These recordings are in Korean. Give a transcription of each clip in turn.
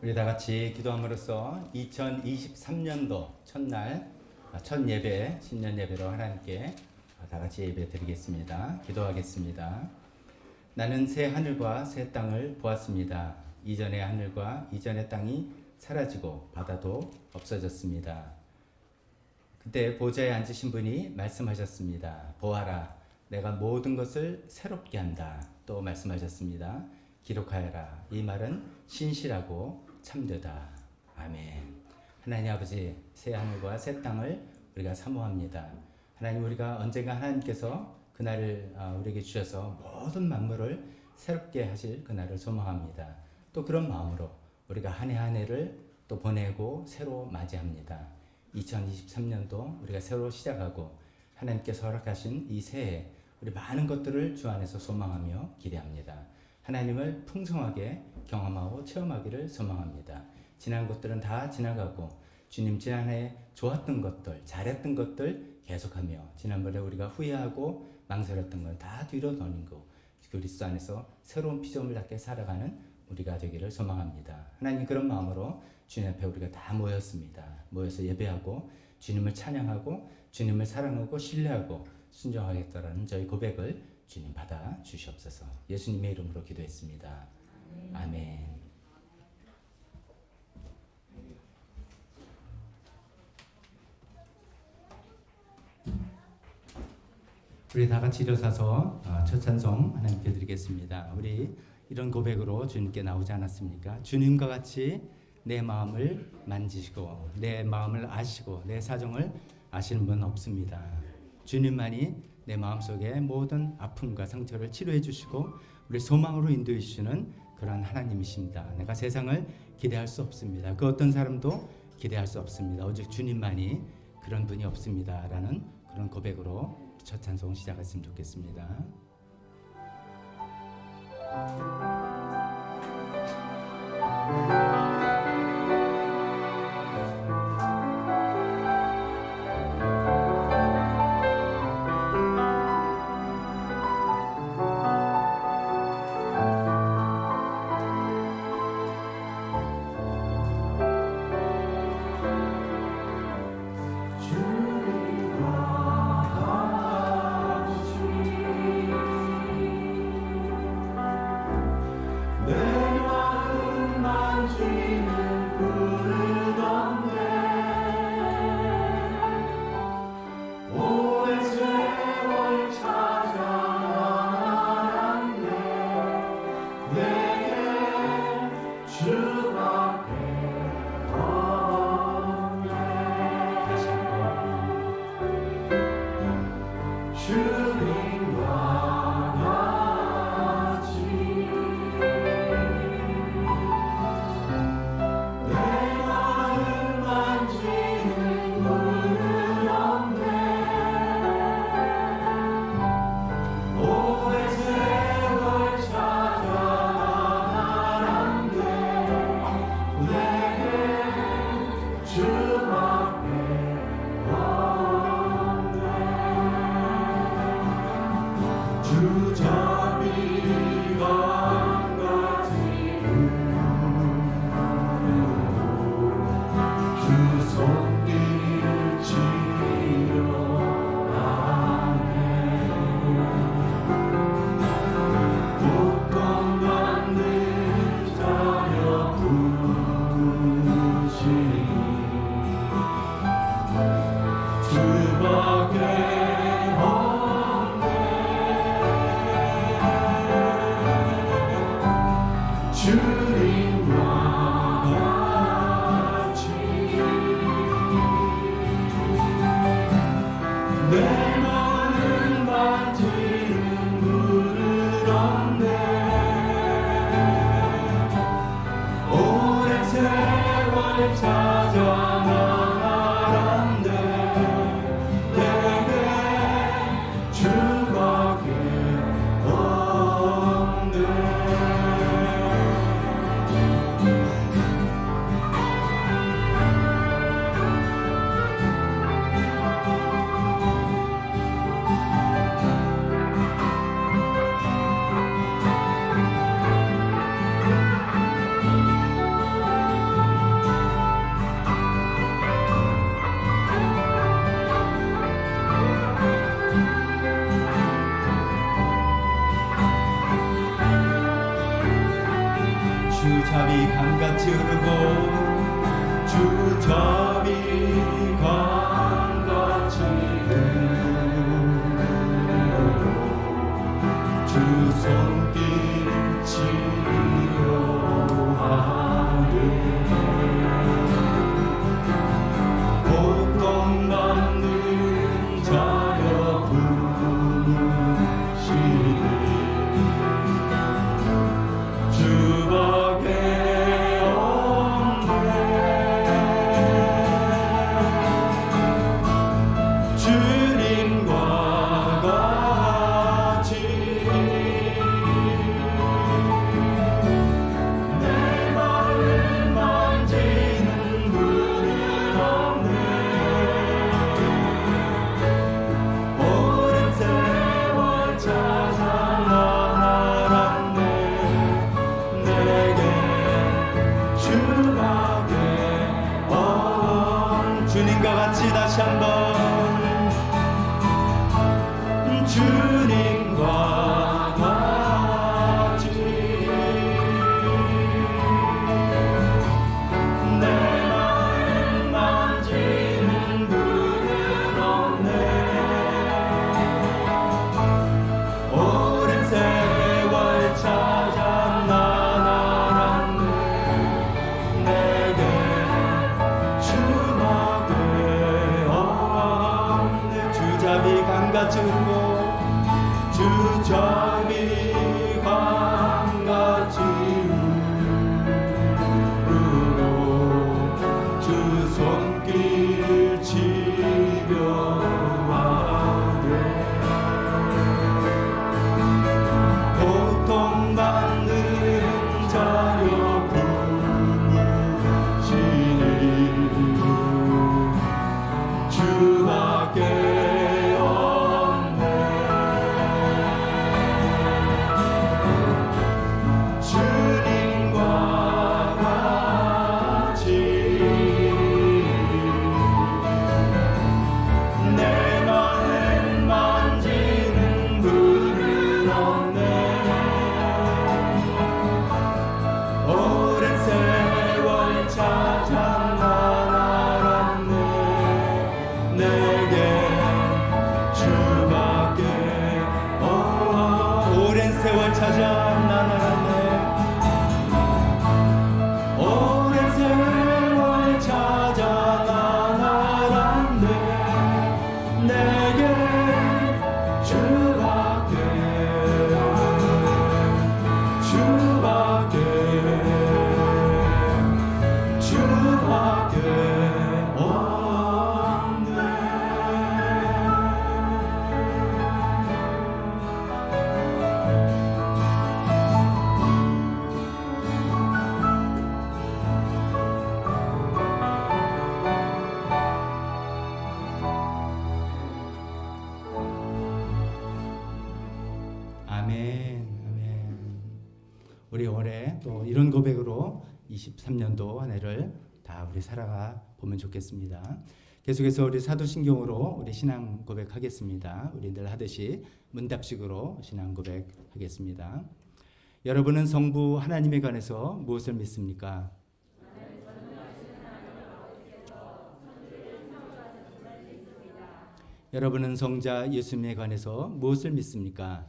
우리 다 같이 기도함으로써 2023년도 첫날 첫 예배, 신년 예배로 하나님께 다 같이 예배 드리겠습니다. 기도하겠습니다. 나는 새 하늘과 새 땅을 보았습니다. 이전의 하늘과 이전의 땅이 사라지고 바다도 없어졌습니다. 그때 보좌에 앉으신 분이 말씀하셨습니다. 보아라, 내가 모든 것을 새롭게 한다. 또 말씀하셨습니다. 기록하여라. 이 말은 신실하고 참되다. 아멘. 하나님 아버지, 새 하늘과 새 땅을 우리가 사모합니다. 하나님, 우리가 언젠가 하나님께서 그날을 우리에게 주셔서 모든 만물을 새롭게 하실 그날을 소망합니다. 또 그런 마음으로 우리가 한 해 한 해를 또 보내고 새로 맞이합니다. 2023년도 우리가 새로 시작하고 하나님께서 허락하신 이 새해 우리 많은 것들을 주 안에서 소망하며 기대합니다. 하나님을 풍성하게 경험하고 체험하기를 소망합니다. 지난 것들은 다 지나가고 주님 지난해 좋았던 것들, 잘했던 것들 계속하며 지난번에 우리가 후회하고 망설였던 건 다 뒤로 던지고 그리스도 안에서 새로운 피조물 같게 살아가는 우리가 되기를 소망합니다. 하나님, 그런 마음으로 주님 앞에 우리가 다 모였습니다. 모여서 예배하고 주님을 찬양하고 주님을 사랑하고 신뢰하고 순종하겠다라는 저희 고백을 주님 받아 주시옵소서. 예수님의 이름으로 기도했습니다. 아멘. 우리 다 같이 일어서서 첫 찬송 하나님께 드리겠습니다. 우리 이런 고백으로 주님께 나오지 않았습니까? 주님과 같이 내 마음을 만지시고 내 마음을 아시고 내 사정을 아시는 분 없습니다. 주님만이 내 마음속에 모든 아픔과 상처를 치료해 주시고 우리 소망으로 인도해 주시는 그런 하나님이십니다. 내가 세상을 기대할 수 없습니다. 그 어떤 사람도 기대할 수 없습니다. 오직 주님만이 그런 분이 없습니다. 라는 그런 고백으로 첫 찬송 시작했으면 좋겠습니다. 강같이 흐르고 주 정이 강같이 흐르고 주 손길 지려하네 고통받는 자여 부르시니 주밖에 없네 주님과 같이 내 맘을 만지는 분은 없네 오랜 세월 찾아 난 알았네 내게 주밖에 오랜 세월 찾아 난 알았네 오랜 세월 찾아 난 알았네 내게 주밖에 주밖에 없네 아멘, 아멘. 우리 올해 또 이런 고백으로 23년도 한 해를 다 우리 살아가 보면 좋겠습니다. 계속해서 우리 사도신경으로 우리 신앙 고백하겠습니다. 우리 늘 하듯이 문답식으로 신앙 고백하겠습니다. 여러분은 성부 하나님에 관해서 무엇을 믿습니까? 여러분은 성자 예수님에 관해서 무엇을 믿습니까?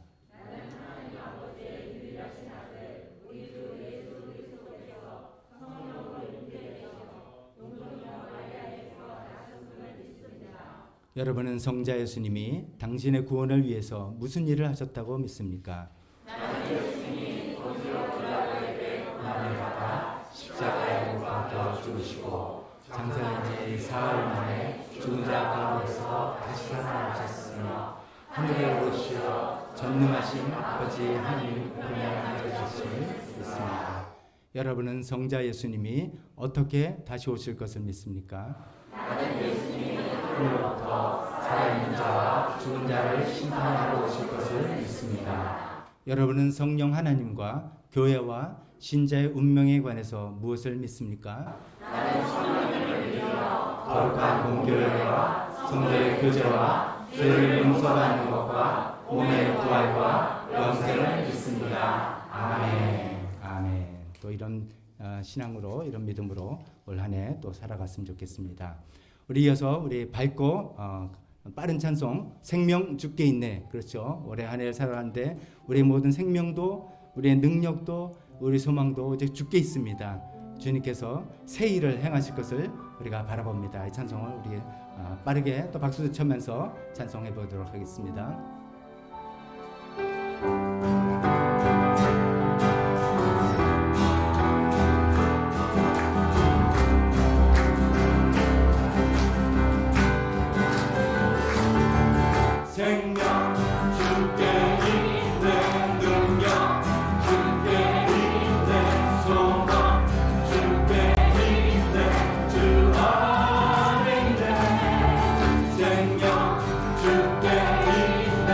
여러분은 성자 예수님이 당신의 구원을 위해서 무슨 일을 하셨다고 믿습니까? 나는 예수님이 본디오 빌라도에게 고난을 받아 십자가에 못 박혀 죽으시고 장사한 지 사흘 만에 죽은 자 가운데서 다시 살아나셨으며 하늘에 오르시어 전능하신 아버지 하나님 우편에 앉으셨음을 믿습니다. 여러분은 성자 예수님이 어떻게 다시 오실 것을 믿습니까? 나는 예수님이 하늘로부터 살아있는 자와 죽은 자를 심판하러 오실 것을 믿습니다. 여러분은 성령 하나님과 교회와 신자의 운명에 관해서 무엇을 믿습니까? 나는 성령님을 믿어 거룩한 공교회와 성도의 교제와 죄를 용서받는 것과 몸의 부활과 영생을 믿습니다. 아멘. 아멘. 또 이런 신앙으로 이런 믿음으로 올 한 해 또 살아갔으면 좋겠습니다. 우리 이어서 우리 밝고 빠른 찬송 생명 주께 있네. 그렇죠. 올해 한 해를 살아가는데 우리 모든 생명도 우리의 능력도 우리 소망도 이제 주께 있습니다. 주님께서 새 일을 행하실 것을 우리가 바라봅니다. 이 찬송을 우리 빠르게 또 박수 치면서 찬송해 보도록 하겠습니다. 생명 주께 있네 능력 주께 있네 소망 주께 있네 주 안에 있네 생명 주께 있네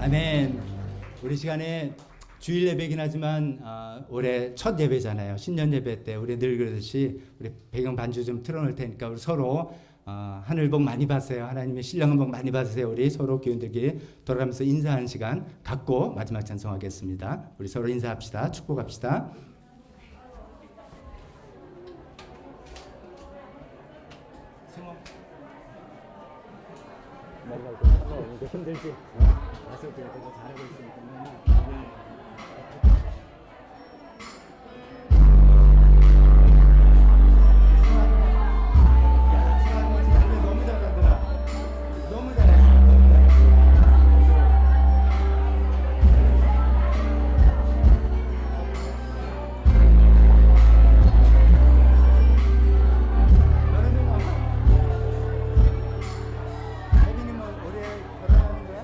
아멘. 우리 시간에 주일 예배긴 하지만 올해 첫 예배잖아요. 신년 예배 때 우리 늘 그러듯이 우리 배경 반주 좀 틀어놓을 테니까 우리 서로 하늘 복 많이 받으세요. 하나님의 신령한 복 많이 받으세요. 우리 서로 교인들끼리 돌아가면서 인사하는 시간 갖고 마지막 찬송하겠습니다. 우리 서로 인사합시다. 축복합시다. 이거 힘들지? 와서 되게 잘하고 있으니까. 너무 잘하더라. 너무 잘했어. 너는 좀 와봐. 혜빈이는 올해 결혼하는 거야?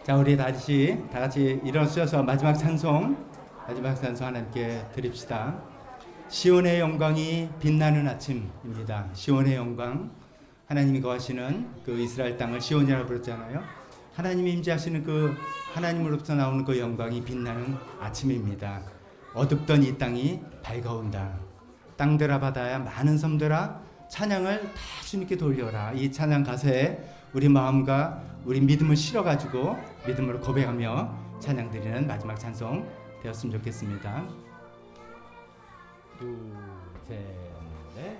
자, 우리 다 같이 일어서서 마지막 찬송 하나님께 드립시다. 시온의 영광이 빛나는 아침입니다. 시온의 영광, 하나님이 거하시는 그 이스라엘 땅을 시온이라고 부르잖아요. 하나님이 임재하시는 그 하나님으로부터 나오는 그 영광이 빛나는 아침입니다. 어둡던 이 땅이 밝아온다. 땅들아 바다야 많은 섬들아 찬양을 다 주님께 돌려라. 이 찬양 가사에 우리 마음과 우리 믿음을 실어가지고 믿음으로 고백하며 찬양 드리는 마지막 찬송 되었으면 좋겠습니다. 둘, 셋, 넷.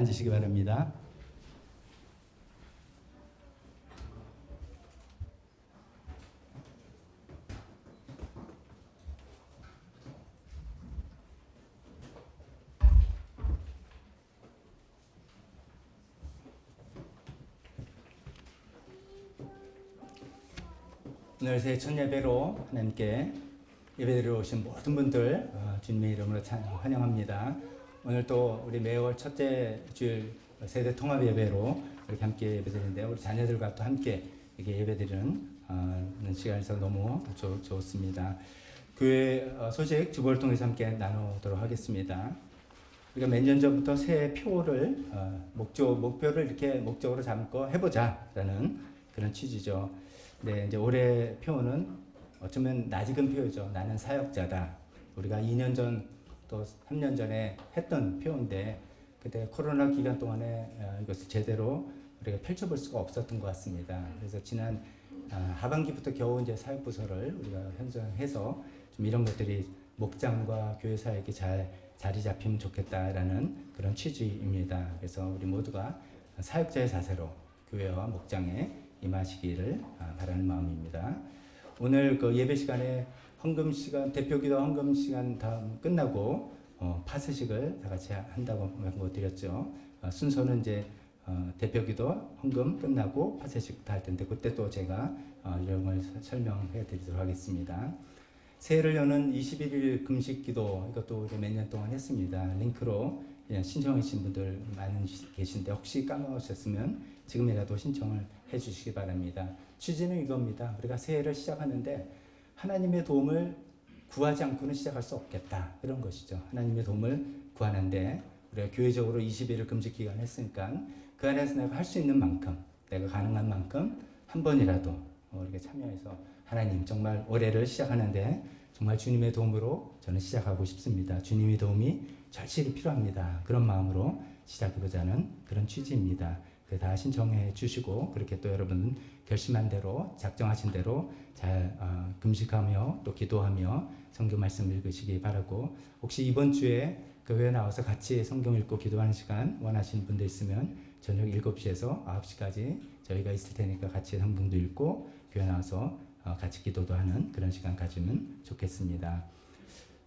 앉으시기 바랍니다. 오늘 새 첫 예배로 하나님께 예배드리러 오신 모든 분들 주님의 이름으로 환영합니다. 오늘 또 우리 매월 첫째 주일 세대 통합 예배로 이렇게 함께 예배드리는데 우리 자녀들과 또 함께 이렇게 예배드리는 시간에서 너무 좋습니다. 교회 소식 주보를 통해서 함께 나누도록 하겠습니다. 우리가 몇 년 전부터 새해 표를 목표를 이렇게 목적으로 잡고 해보자라는 그런 취지죠. 네, 이제 올해 표는 어쩌면 낯익은 표죠. 나는 사역자다. 우리가 2년 전 또 3년 전에 했던 표인데 그때 코로나 기간 동안에 이것을 제대로 우리가 펼쳐볼 수가 없었던 것 같습니다. 그래서 지난 하반기부터 겨우 이제 사역부서를 우리가 편성해서 좀 이런 것들이 목장과 교회 사역이 잘 자리 잡히면 좋겠다라는 그런 취지입니다. 그래서 우리 모두가 사역자의 자세로 교회와 목장에 임하시기를 바라는 마음입니다. 오늘 그 예배 시간에 헌금 시간, 대표기도 헌금 시간 다음 끝나고 파스식을 다 같이 한다고 말씀드렸죠. 순서는 이제 대표기도 헌금 끝나고 파스식 다 할 텐데 그때 또 제가 이런 걸 설명해 드리도록 하겠습니다. 새해를 여는 21일 금식기도 이것도 몇 년 동안 했습니다. 링크로 신청해 주신 분들 많은 계신데 혹시 까먹으셨으면 지금이라도 신청을 해 주시기 바랍니다. 취지는 이겁니다. 우리가 새해를 시작하는데 하나님의 도움을 구하지 않고는 시작할 수 없겠다. 그런 것이죠. 하나님의 도움을 구하는데 우리가 교회적으로 21일 금식 기간 했으니까 그 안에서 내가 할 수 있는 만큼 내가 가능한 만큼 한 번이라도 이렇게 참여해서 하나님 정말 올해를 시작하는데 정말 주님의 도움으로 저는 시작하고 싶습니다. 주님의 도움이 절실히 필요합니다. 그런 마음으로 시작해보자는 그런 취지입니다. 다 신청해 주시고 그렇게 또 여러분 결심한 대로 작정하신 대로 잘 금식하며 또 기도하며 성경 말씀 읽으시기 바라고 혹시 이번 주에 교회 나와서 같이 성경 읽고 기도하는 시간 원하시는 분들 있으면 저녁 7시에서 9시까지 저희가 있을 테니까 같이 성경도 읽고 교회 나와서 같이 기도도 하는 그런 시간 가지면 좋겠습니다.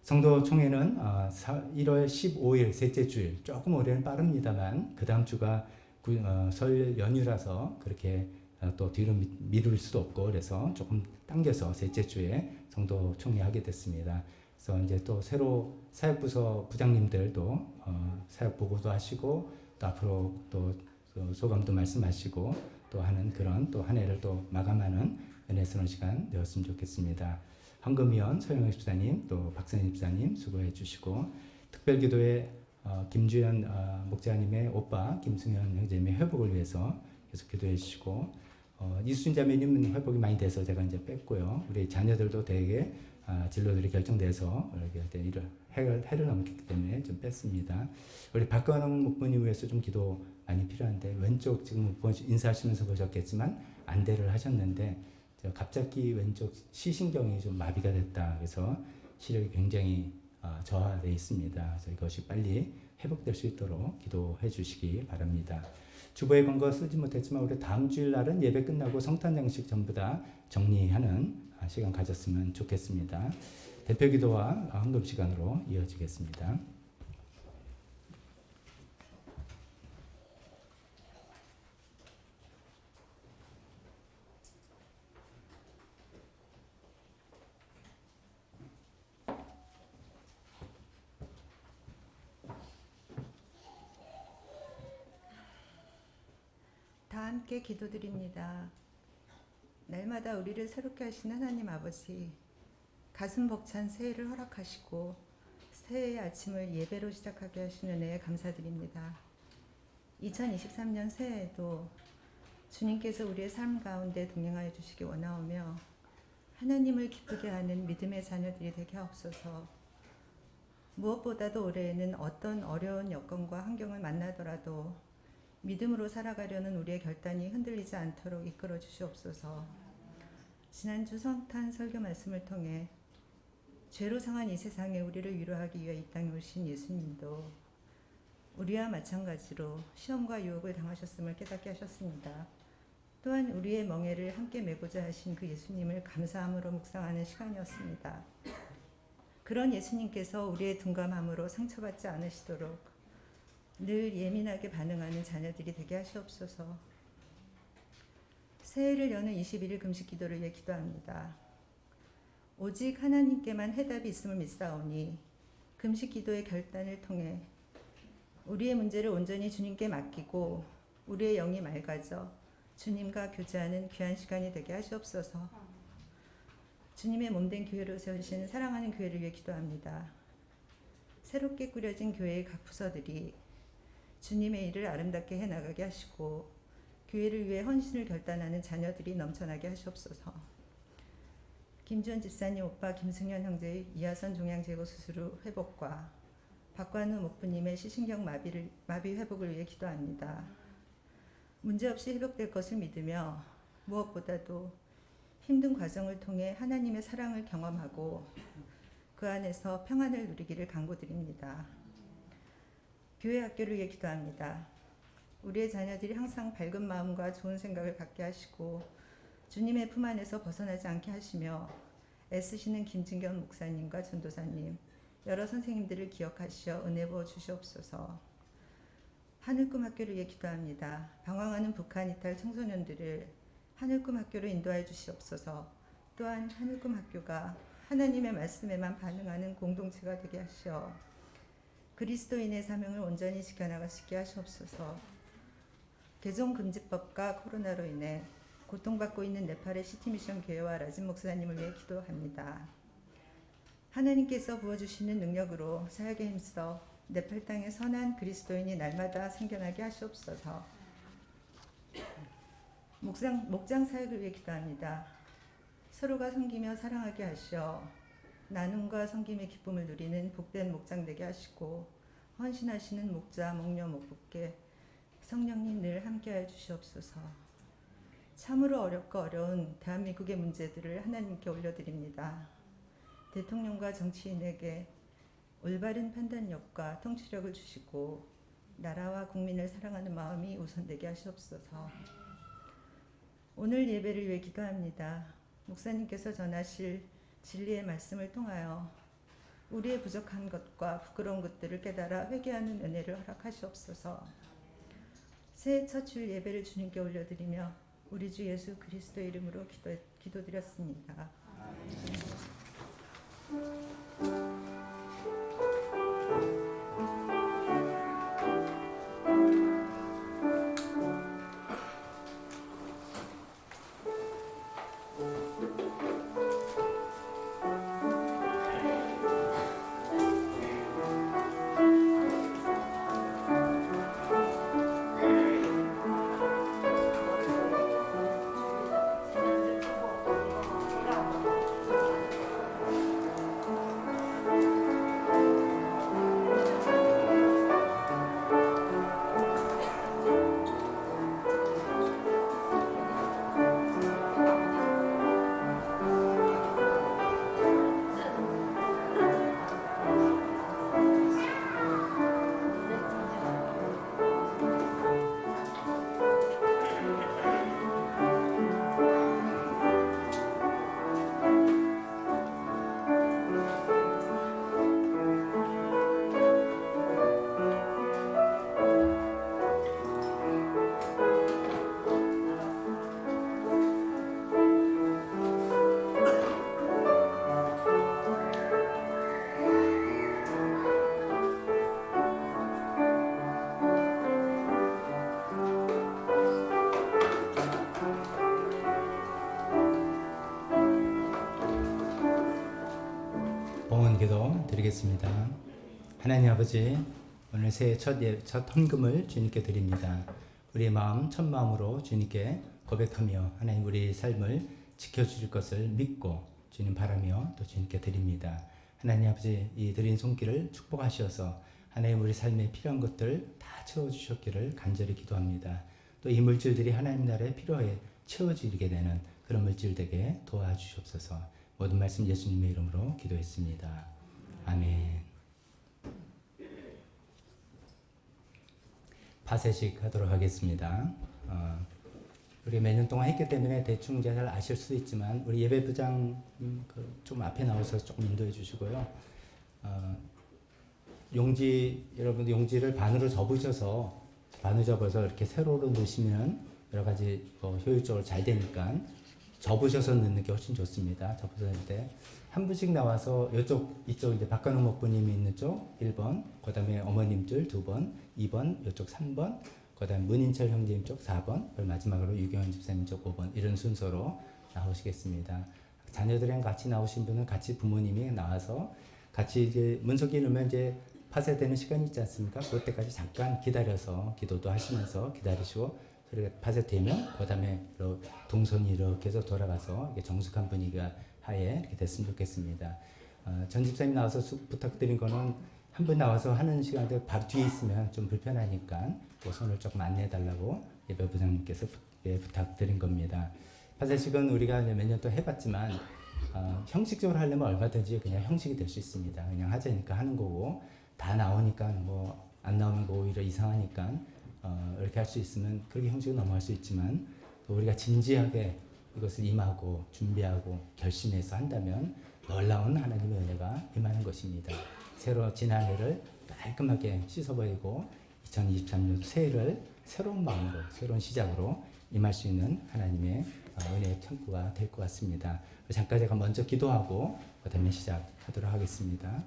성도 총회는 1월 15일 셋째 주일 조금 올해는 빠릅니다만 그 다음 주가 설 연휴라서 그렇게 또 뒤로 미룰 수도 없고 그래서 조금 당겨서 셋째 주에 성도 총회하게 됐습니다. 그래서 이제 또 새로 사역부서 부장님들도 사역 보고도 하시고 또 앞으로 또 소감도 말씀하시고 또 하는 그런 또 한 해를 또 마감하는 은혜스러운 시간 되었으면 좋겠습니다. 황금위원 서영희 집사님 또 박선희 집사님 수고해 주시고 특별기도회 김주현 목자님의 오빠 김승현 형제님의 회복을 위해서 계속 기도해 주시고 이수진 자매님은 회복이 많이 돼서 제가 이제 뺐고요. 우리 자녀들도 되게 진로들이 결정돼서 이렇게 해를 넘겼기 때문에 좀 뺐습니다. 우리 박건웅 목사님 위해서 좀 기도 많이 필요한데 왼쪽 지금 인사하시면서 보셨겠지만 안대를 하셨는데 갑자기 왼쪽 시신경이 좀 마비가 됐다. 그래서 시력이 굉장히 저하되어 있습니다. 그래서 이것이 빨리 회복될 수 있도록 기도해 주시기 바랍니다. 주보에 건 거 쓰지 못했지만 우리 다음 주일 날은 예배 끝나고 성탄 장식 전부 다 정리하는 시간 가졌으면 좋겠습니다. 대표 기도와 헌금 시간으로 이어지겠습니다. 다 함께 기도드립니다. 날마다 우리를 새롭게 하시는 하나님 아버지, 가슴 벅찬 새해를 허락하시고 새해의 아침을 예배로 시작하게 하시는 은혜에 감사드립니다. 2023년 새해에도 주님께서 우리의 삶 가운데 동행하여 주시기 원하오며 하나님을 기쁘게 하는 믿음의 자녀들이 되게 하옵소서. 무엇보다도 올해에는 어떤 어려운 여건과 환경을 만나더라도 믿음으로 살아가려는 우리의 결단이 흔들리지 않도록 이끌어 주시옵소서. 지난주 성탄 설교 말씀을 통해 죄로 상한 이 세상에 우리를 위로하기 위해 이 땅에 오신 예수님도 우리와 마찬가지로 시험과 유혹을 당하셨음을 깨닫게 하셨습니다. 또한 우리의 멍에를 함께 메고자 하신 그 예수님을 감사함으로 묵상하는 시간이었습니다. 그런 예수님께서 우리의 둔감함으로 상처받지 않으시도록 늘 예민하게 반응하는 자녀들이 되게 하시옵소서. 새해를 여는 21일 금식 기도를 위해 기도합니다. 오직 하나님께만 해답이 있음을 믿사오니 금식 기도의 결단을 통해 우리의 문제를 온전히 주님께 맡기고 우리의 영이 맑아져 주님과 교제하는 귀한 시간이 되게 하시옵소서. 주님의 몸된 교회로 세우신 사랑하는 교회를 위해 기도합니다. 새롭게 꾸려진 교회의 각 부서들이 주님의 일을 아름답게 해나가게 하시고 교회를 위해 헌신을 결단하는 자녀들이 넘쳐나게 하시옵소서. 김주현 집사님 오빠 김승현 형제의 이하선 종양 제거 수술 후 회복과 박관우 목부님의 시신경 마비 회복을 위해 기도합니다. 문제없이 회복될 것을 믿으며 무엇보다도 힘든 과정을 통해 하나님의 사랑을 경험하고 그 안에서 평안을 누리기를 간구드립니다. 교회 학교를 위해 기도합니다. 우리의 자녀들이 항상 밝은 마음과 좋은 생각을 갖게 하시고 주님의 품 안에서 벗어나지 않게 하시며 애쓰시는 김진경 목사님과 전도사님, 여러 선생님들을 기억하시어 은혜 부어 주시옵소서. 하늘꿈 학교를 위해 기도합니다. 방황하는 북한 이탈 청소년들을 하늘꿈 학교로 인도하여 주시옵소서. 또한 하늘꿈 학교가 하나님의 말씀에만 반응하는 공동체가 되게 하시어 그리스도인의 사명을 온전히 지켜나갈 수 있게 하시옵소서. 개종금지법과 코로나로 인해 고통받고 있는 네팔의 시티미션 교회와 라진 목사님을 위해 기도합니다. 하나님께서 부어주시는 능력으로 사역에 힘써 네팔 땅의 선한 그리스도인이 날마다 생겨나게 하시옵소서. 목장 사역을 위해 기도합니다. 서로가 섬기며 사랑하게 하시어 나눔과 섬김의 기쁨을 누리는 복된 목장 되게 하시고 헌신하시는 목자, 목녀, 목부께 성령님 늘 함께하여 주시옵소서. 참으로 어렵고 어려운 대한민국의 문제들을 하나님께 올려드립니다. 대통령과 정치인에게 올바른 판단력과 통치력을 주시고 나라와 국민을 사랑하는 마음이 우선되게 하시옵소서. 오늘 예배를 위해 기도합니다. 목사님께서 전하실 진리의 말씀을 통하여 우리의 부족한 것과 부끄러운 것들을 깨달아 회개하는 은혜를 허락하시옵소서. 새해 첫 주일 예배를 주님께 올려드리며 우리 주 예수 그리스도의 이름으로 기도드렸습니다. 봉헌기도 드리겠습니다. 하나님 아버지, 오늘 새해 첫 헌금을 주님께 드립니다. 우리의 마음 첫 마음으로 주님께 고백하며 하나님 우리 삶을 지켜주실 것을 믿고 주님 바라며 또 주님께 드립니다. 하나님 아버지, 이 드린 손길을 축복하셔서 하나님 우리 삶에 필요한 것들 다 채워주셨기를 간절히 기도합니다. 또 이 물질들이 하나님 나라의 필요에 채워지게 되는 그런 물질 되게 도와주시옵소서. 모든 말씀 예수님의 이름으로 기도했습니다. 아멘. 파쇄식 하도록 하겠습니다. 우리 몇 년 동안 했기 때문에 대충 잘 아실 수 있지만 우리 예배부장님 좀 앞에 나오셔서 조금 인도해 주시고요. 용지 여러분들 용지를 반으로 접으셔서 이렇게 세로로 넣으시면 여러 가지 효율적으로 잘 되니까 접으셔서 넣는 게 훨씬 좋습니다. 접으셔서 넣을 때 한 분씩 나와서 이쪽 이제 박관우 목부님이 있는 쪽 1번, 그다음에 어머님 줄 2번, 2번, 이쪽 3번, 그다음에 문인철 형제님 쪽 4번, 그리고 마지막으로 유경원 집사님 쪽 5번 이런 순서로 나오시겠습니다. 자녀들이랑 같이 나오신 분은 같이 부모님이 나와서 같이 이제 문석기 넣으면 이제 파쇄되는 시간이 있지 않습니까? 그때까지 잠깐 기다려서 기도도 하시면서 기다리시고 소리가 파쇄되면 그다음에 동선이 이렇게 해서 돌아가서 이게 정숙한 분위기가 하에 이렇게 됐으면 좋겠습니다. 전 집사님 나와서 부탁드린 거는 한 분 나와서 하는 시간대 바로 뒤에 있으면 좀 불편하니까 그 손을 조금 안내해달라고 예배부장님께서 부탁드린 겁니다. 파쇄식은 우리가 몇 년 동안 해봤지만 형식적으로 하려면 얼마든지 그냥 형식이 될 수 있습니다. 그냥 하자니까 하는 거고 다 나오니까 뭐 안 나오면 오히려 이상하니까 이렇게 할 수 있으면 그렇게 형식으로 넘어갈 수 있지만 또 우리가 진지하게 이것을 임하고 준비하고 결심해서 한다면 놀라운 하나님의 은혜가 임하는 것입니다. 새로 지난 해를 깔끔하게 씻어버리고 2023년 새해를 새로운 마음으로 새로운 시작으로 임할 수 있는 하나님의 은혜의 창구가 될 것 같습니다. 잠깐 제가 먼저 기도하고 그다음에 시작하도록 하겠습니다.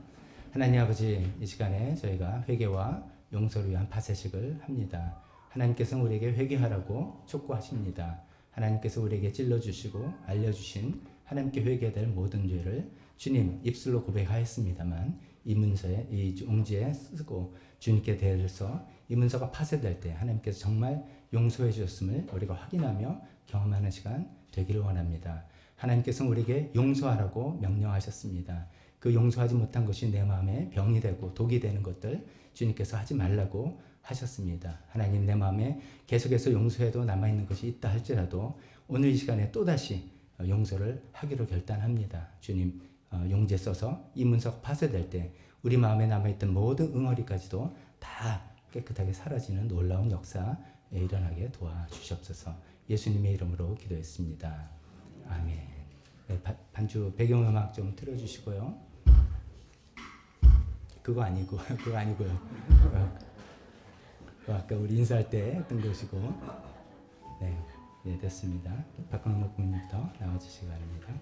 하나님 아버지, 이 시간에 저희가 회개와 용서를 위한 파쇄식을 합니다. 하나님께서는 우리에게 회개하라고 촉구하십니다. 하나님께서 우리에게 찔러주시고 알려주신 하나님께 회개해야 될 모든 죄를 주님 입술로 고백하였습니다만 이 문서에 이 용지에 쓰고 주님께 대해서 이 문서가 파쇄될 때 하나님께서 정말 용서해 주셨음을 우리가 확인하며 경험하는 시간 되기를 원합니다. 하나님께서는 우리에게 용서하라고 명령하셨습니다. 그 용서하지 못한 것이 내 마음에 병이 되고 독이 되는 것들 주님께서 하지 말라고 하셨습니다. 하나님, 내 마음에 계속해서 용서해도 남아있는 것이 있다 할지라도 오늘 이 시간에 또다시 용서를 하기로 결단합니다. 주님, 용지에 써서 이 문서가 파쇄될 때 우리 마음에 남아있던 모든 응어리까지도 다 깨끗하게 사라지는 놀라운 역사 일어나게 도와주시옵소서. 예수님의 이름으로 기도했습니다. 아멘. 네, 반주 배경음악 좀 틀어주시고요. 그거 아니고요. 아까 우리 인사할 때 했던 것이고, 네, 됐습니다. 박근홍 목사님부터 나와주시기 바랍니다.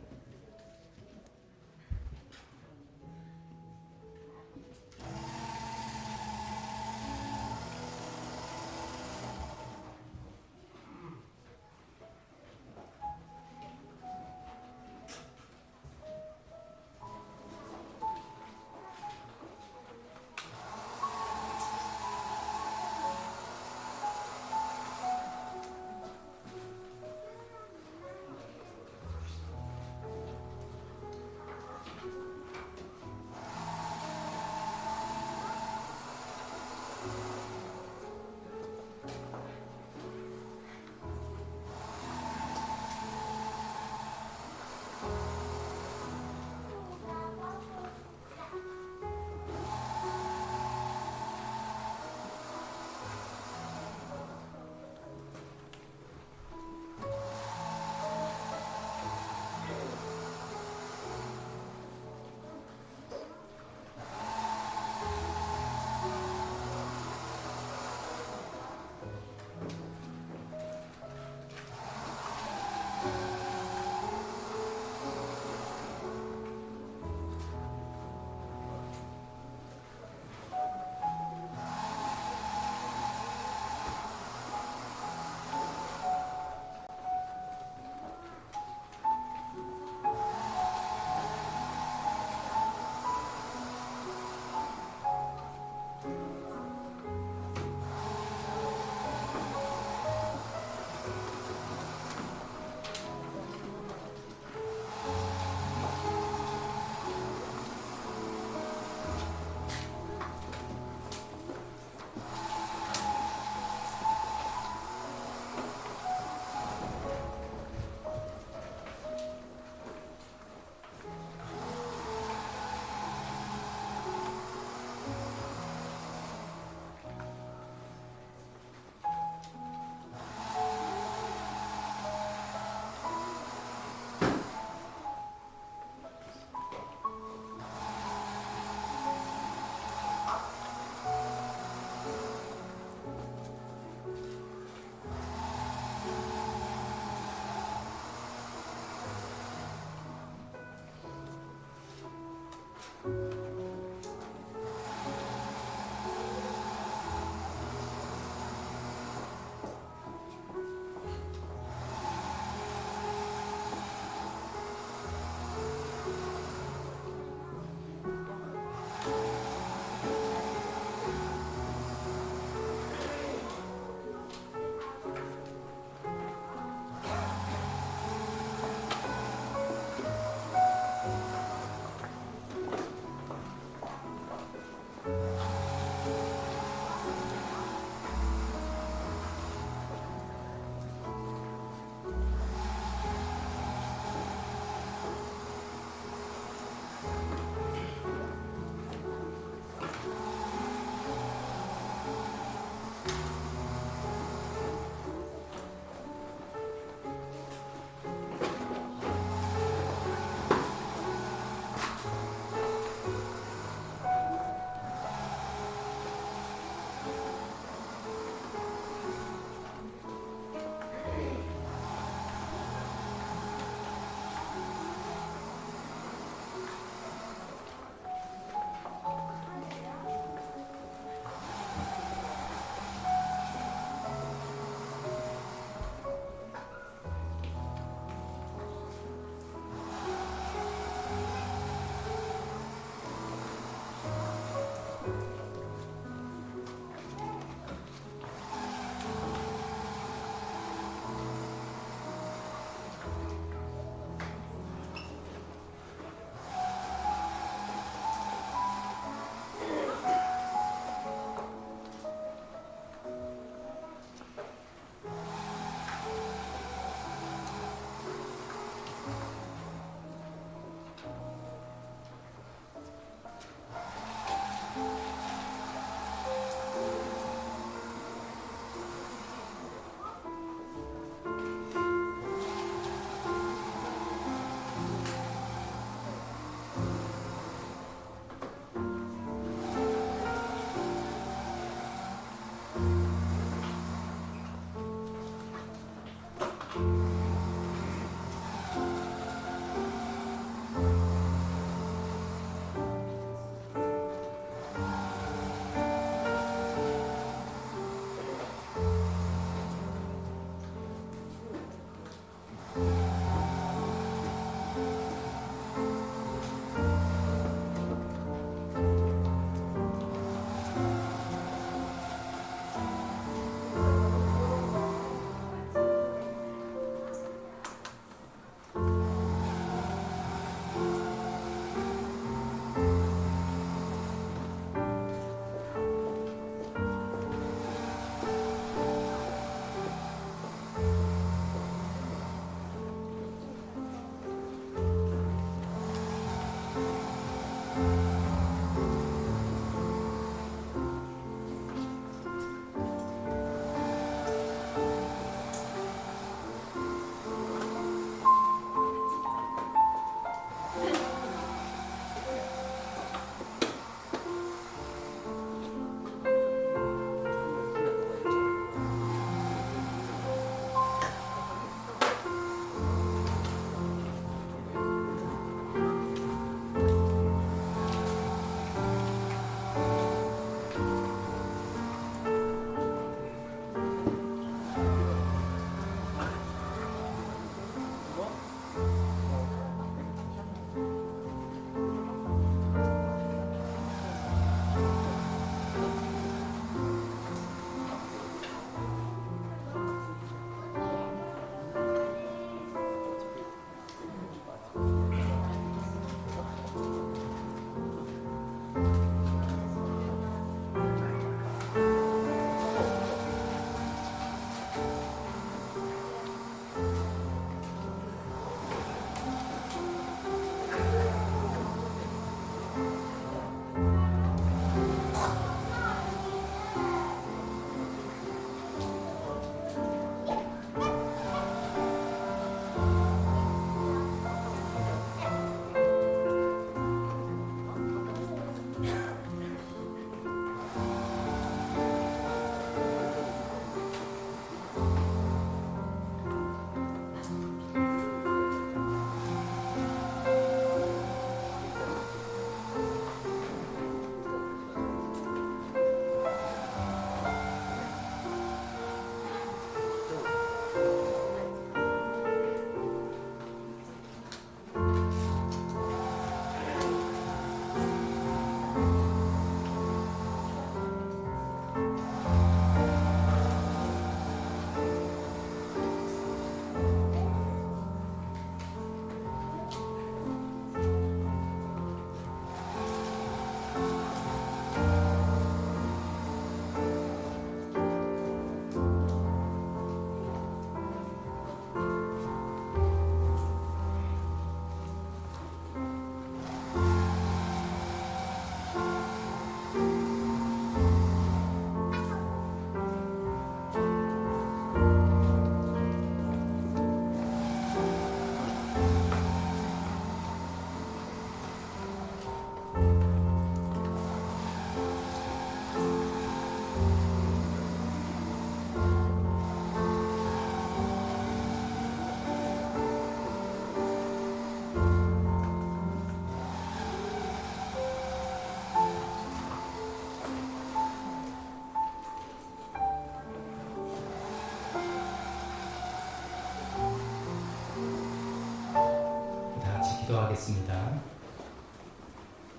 기도하겠습니다.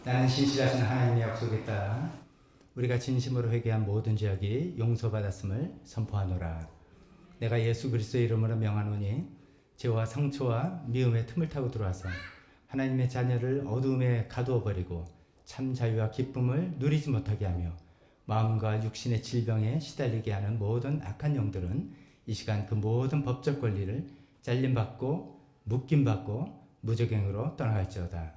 나는 신실하신 하나님의 약속에 따라 우리가 진심으로 회개한 모든 죄악이 용서받았음을 선포하노라. 내가 예수 그리스도의 이름으로 명하노니 죄와 상처와 미움의 틈을 타고 들어와서 하나님의 자녀를 어두움에 가두어 버리고 참 자유와 기쁨을 누리지 못하게 하며 마음과 육신의 질병에 시달리게 하는 모든 악한 영들은 이 시간 그 모든 법적 권리를 잘림받고 묶임받고 무적행으로 떠나갈지어다.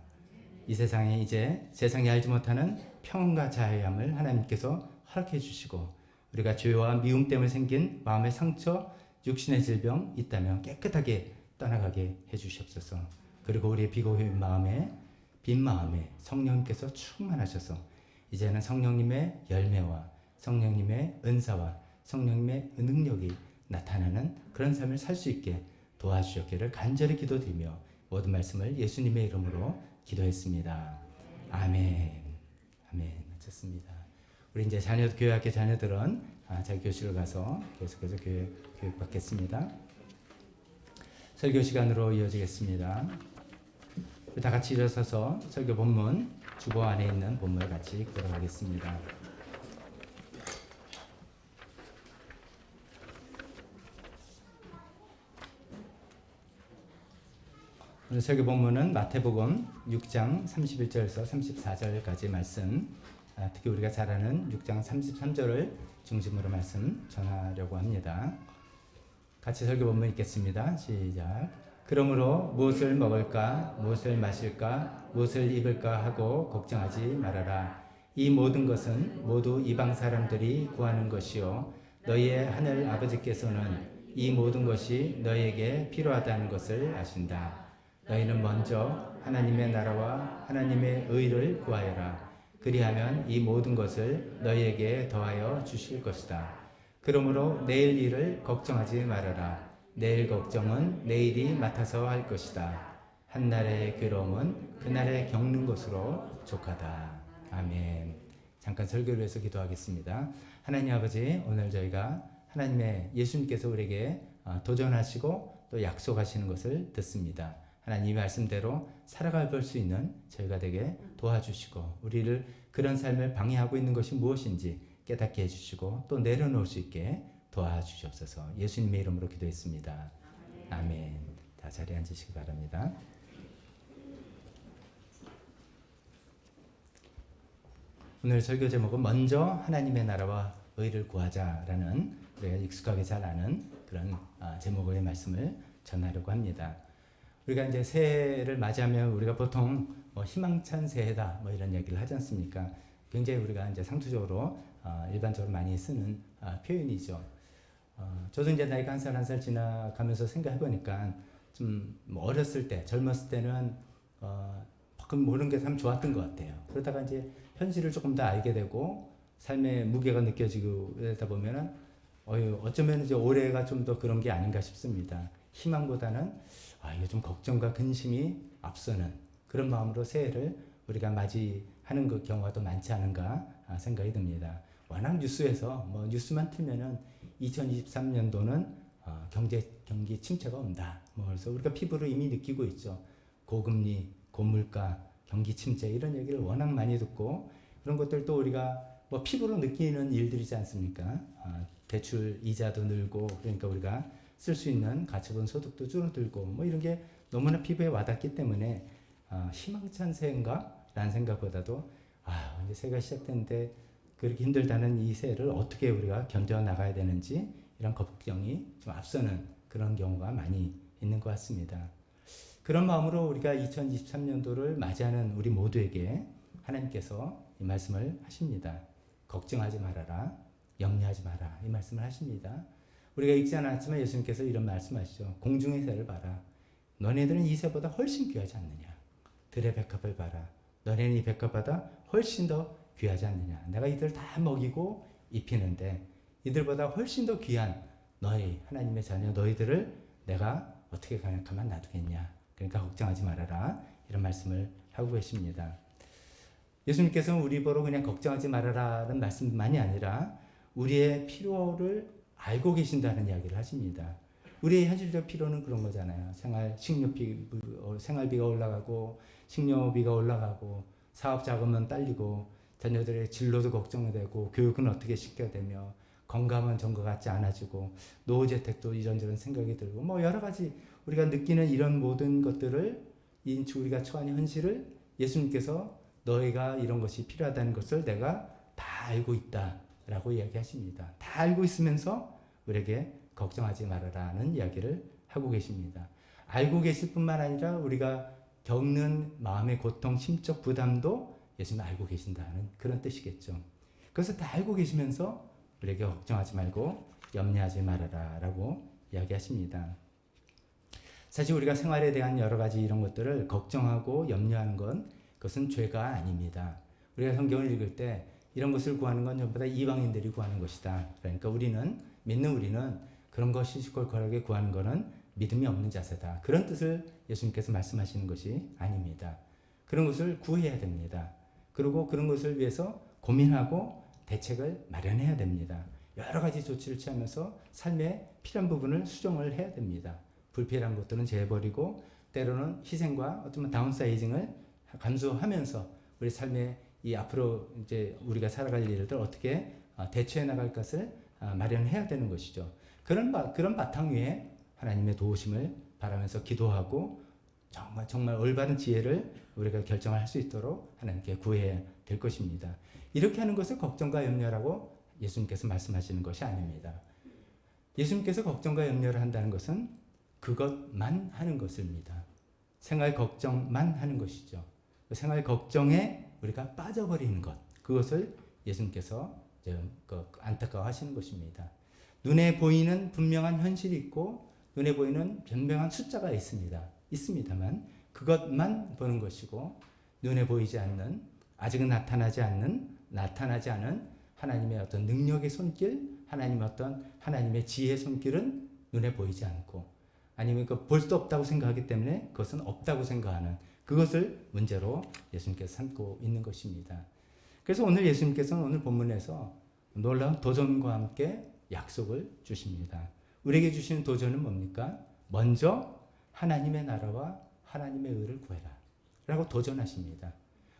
이 세상에 이제 세상이 알지 못하는 평온과 자유함을 하나님께서 허락해 주시고 우리가 죄와 미움 때문에 생긴 마음의 상처, 육신의 질병 있다면 깨끗하게 떠나가게 해 주시옵소서. 그리고 우리의 비고인 마음에 빈 마음에 성령님께서 충만하셔서 이제는 성령님의 열매와 성령님의 은사와 성령님의 능력이 나타나는 그런 삶을 살 수 있게 도와주셨기를 간절히 기도드리며 모든 말씀을 예수님의 이름으로 기도했습니다. 아멘. 아멘. 마쳤습니다. 우리 이제 교회학교 자녀들은 자기 교실로 가서 계속해서 교육 받겠습니다. 설교 시간으로 이어지겠습니다. 다 같이 일어서서 설교 본문 주보 안에 있는 본문을 같이 들어가겠습니다. 오늘 설교 본문은 마태복음 6장 31절에서 34절까지 말씀, 특히 우리가 잘 아는 6장 33절을 중심으로 말씀 전하려고 합니다. 같이 설교 본문 읽겠습니다. 시작. 그러므로 무엇을 먹을까, 무엇을 마실까, 무엇을 입을까 하고 걱정하지 말아라. 이 모든 것은 모두 이방 사람들이 구하는 것이요 너희의 하늘 아버지께서는 이 모든 것이 너희에게 필요하다는 것을 아신다. 너희는 먼저 하나님의 나라와 하나님의 의를 구하여라. 그리하면 이 모든 것을 너희에게 더하여 주실 것이다. 그러므로 내일 일을 걱정하지 말아라. 내일 걱정은 내일이 맡아서 할 것이다. 한날의 괴로움은 그날에 겪는 것으로 족하다. 아멘. 잠깐 설교를 위해서 기도하겠습니다. 하나님 아버지, 오늘 저희가 하나님의 예수님께서 우리에게 도전하시고 또 약속하시는 것을 듣습니다. 하나님 이 말씀대로 살아갈 수 있는 저희가 되게 도와주시고 우리를 그런 삶을 방해하고 있는 것이 무엇인지 깨닫게 해주시고 또 내려놓을 수 있게 도와주시옵소서. 예수님의 이름으로 기도했습니다. 아멘. 다 자리에 앉으시기 바랍니다. 오늘 설교 제목은 먼저 하나님의 나라와 의를 구하자라는 우리가 익숙하게 잘 아는 그런 제목의 말씀을 전하려고 합니다. 우리가 이제 새해를 맞이하면 우리가 보통 희망찬 새해다 이런 얘기를 하지 않습니까? 굉장히 우리가 이제 상투적으로 일반적으로 많이 쓰는 표현이죠. 저도 이제 나이가 한 살 지나가면서 생각해 보니까 좀 어렸을 때, 젊었을 때는 모르는 게 참 좋았던 것 같아요. 그러다가 이제 현실을 조금 더 알게 되고 삶의 무게가 느껴지고 이러다 보면은 어쩌면 이제 올해가 좀 더 그런 게 아닌가 싶습니다. 희망보다는 이거 좀 걱정과 근심이 앞서는 그런 마음으로 새해를 우리가 맞이하는 그 경우가 더 많지 않은가 생각이 듭니다. 워낙 뉴스에서 뉴스만 틀면은 2023년도는 경기 침체가 온다. 그래서 우리가 피부로 이미 느끼고 있죠. 고금리, 고물가, 경기 침체 이런 얘기를 워낙 많이 듣고 그런 것들도 우리가 피부로 느끼는 일들이지 않습니까? 대출 이자도 늘고 그러니까 우리가 쓸 수 있는 가처분 소득도 줄어들고 이런 게 너무나 피부에 와닿기 때문에 희망찬 새해인가? 라는 생각보다도 이제 새해가 시작됐는데 그렇게 힘들다는 이 새해를 어떻게 우리가 견뎌나가야 되는지 이런 걱정이 좀 앞서는 그런 경우가 많이 있는 것 같습니다. 그런 마음으로 우리가 2023년도를 맞이하는 우리 모두에게 하나님께서 이 말씀을 하십니다. 걱정하지 말아라. 염려하지 마라. 이 말씀을 하십니다. 우리가 읽지 않았지만 예수님께서 이런 말씀하시죠. 공중의 새를 봐라. 너네들은 이 새보다 훨씬 귀하지 않느냐. 들의 백합을 봐라. 너네는 이 백합보다 훨씬 더 귀하지 않느냐. 내가 이들 다 먹이고 입히는데 이들보다 훨씬 더 귀한 너희 하나님의 자녀 너희들을 내가 어떻게 가만 놔두겠냐. 그러니까 걱정하지 말아라. 이런 말씀을 하고 계십니다. 예수님께서는 우리 보러 그냥 걱정하지 말아라는 말씀만이 아니라 우리의 필요를 알고 계신다는 이야기를 하십니다. 우리의 현실적 필요는 그런 거잖아요. 생활비가 올라가고 식료비가 올라가고 사업 자금은 딸리고 자녀들의 진로도 걱정되고 교육은 어떻게 시켜야 되며 건강은 전과 같지 않아지고 노후재택도 이런저런 생각이 들고 뭐 여러 가지 우리가 느끼는 이런 모든 것들을 우리가 처한 현실을 예수님께서 너희가 이런 것이 필요하다는 것을 내가 다 알고 있다라고 이야기하십니다. 다 알고 있으면서 우리에게 걱정하지 말아라는 이야기를 하고 계십니다. 알고 계실 뿐만 아니라 우리가 겪는 마음의 고통, 심적 부담도 예수님 알고 계신다는 그런 뜻이겠죠. 그래서 다 알고 계시면서 우리에게 걱정하지 말고 염려하지 말아라 라고 이야기하십니다. 사실 우리가 생활에 대한 여러 가지 이런 것들을 걱정하고 염려하는 건 그것은 죄가 아닙니다. 우리가 성경을 읽을 때 이런 것을 구하는 건 전부 다 이방인들이 구하는 것이다. 그러니까 믿는 우리는 그런 거 시시콜콜하게 구하는 것은 믿음이 없는 자세다. 그런 뜻을 예수님께서 말씀하시는 것이 아닙니다. 그런 것을 구해야 됩니다. 그리고 그런 것을 위해서 고민하고 대책을 마련해야 됩니다. 여러 가지 조치를 취하면서 삶의 필요한 부분을 수정을 해야 됩니다. 불필요한 것들은 제해버리고 때로는 희생과 어쩌면 다운사이징을 감수하면서 우리 삶의 이 앞으로 이제 우리가 살아갈 일들 어떻게 대처해 나갈 것을 마련해야 되는 것이죠. 그런 바탕 위에 하나님의 도우심을 바라면서 기도하고 정말 올바른 지혜를 우리가 결정할 수 있도록 하나님께 구해야 될 것입니다. 이렇게 하는 것을 걱정과 염려라고 예수님께서 말씀하시는 것이 아닙니다. 예수님께서 걱정과 염려를 한다는 것은 그것만 하는 것입니다. 생활 걱정만 하는 것이죠. 생활 걱정에 우리가 빠져버리는 것, 그것을 예수님께서 안타까워하시는 것입니다. 눈에 보이는 분명한 현실이 있고 눈에 보이는 분명한 숫자가 있습니다만 그것만 보는 것이고 눈에 보이지 않는 아직은 나타나지 않은 하나님의 어떤 능력의 손길, 하나님의 지혜의 손길은 눈에 보이지 않고 아니면 볼 수 없다고 생각하기 때문에 그것은 없다고 생각하는 그것을 문제로 예수님께서 삼고 있는 것입니다. 그래서 오늘 예수님께서는 오늘 본문에서 놀라운 도전과 함께 약속을 주십니다. 우리에게 주시는 도전은 뭡니까? 먼저 하나님의 나라와 하나님의 의를 구해라 라고 도전하십니다.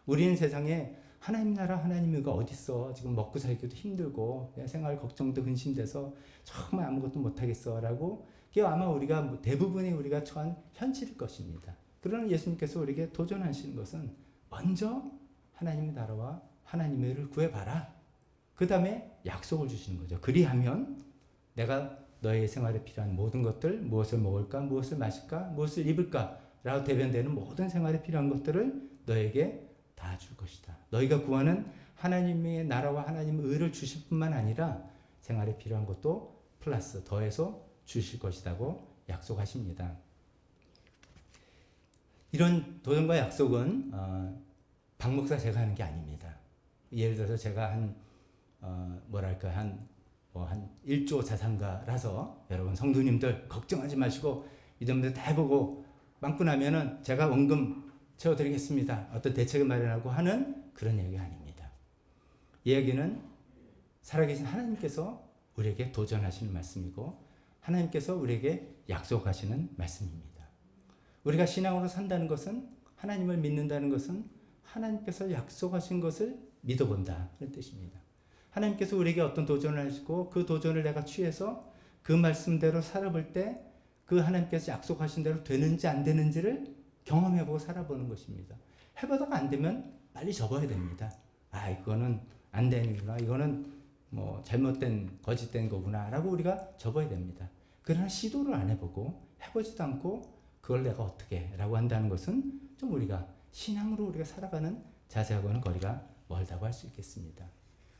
우리는 세상에 하나님 나라 하나님 의가 어딨어, 지금 먹고 살기도 힘들고 생활 걱정도 근심돼서 정말 아무것도 못하겠어 라고 그게 아마 대부분이 우리가 처한 현실일 것입니다. 그러나 예수님께서 우리에게 도전하시는 것은 먼저 하나님의 나라와 하나님의 의를 구해봐라. 그 다음에 약속을 주시는 거죠. 그리하면 내가 너의 생활에 필요한 모든 것들, 무엇을 먹을까, 무엇을 마실까, 무엇을 입을까 라고 대변되는 모든 생활에 필요한 것들을 너에게 다 줄 것이다. 너희가 구하는 하나님의 나라와 하나님의 의를 주실 뿐만 아니라 생활에 필요한 것도 플러스 더해서 주실 것이라고 약속하십니다. 이런 도전과 약속은 박 목사 제가 하는 게 아닙니다. 예를 들어서 제가 한 1조 자산가라서 여러분 성도님들 걱정하지 마시고 이점들 다 해보고 빵꾸 나면은 제가 원금 채워드리겠습니다. 어떤 대책을 마련하고 하는 그런 얘기가 아닙니다. 이 얘기는 살아계신 하나님께서 우리에게 도전하시는 말씀이고 하나님께서 우리에게 약속하시는 말씀입니다. 우리가 신앙으로 산다는 것은 하나님을 믿는다는 것은 하나님께서 약속하신 것을 믿어본다 그런 뜻입니다. 하나님께서 우리에게 어떤 도전을 하시고 그 도전을 내가 취해서 그 말씀대로 살아볼 때 그 하나님께서 약속하신 대로 되는지 안 되는지를 경험해보고 살아보는 것입니다. 해보다가 안 되면 빨리 접어야 됩니다. 이거는 안 되는구나. 이거는 잘못된 거짓된 거구나 라고 우리가 접어야 됩니다. 그러나 시도를 안 해보고 해보지도 않고 그걸 내가 어떻게 라고 한다는 것은 좀 우리가 신앙으로 우리가 살아가는 자세하고는 거리가 멀다고 할 수 있겠습니다.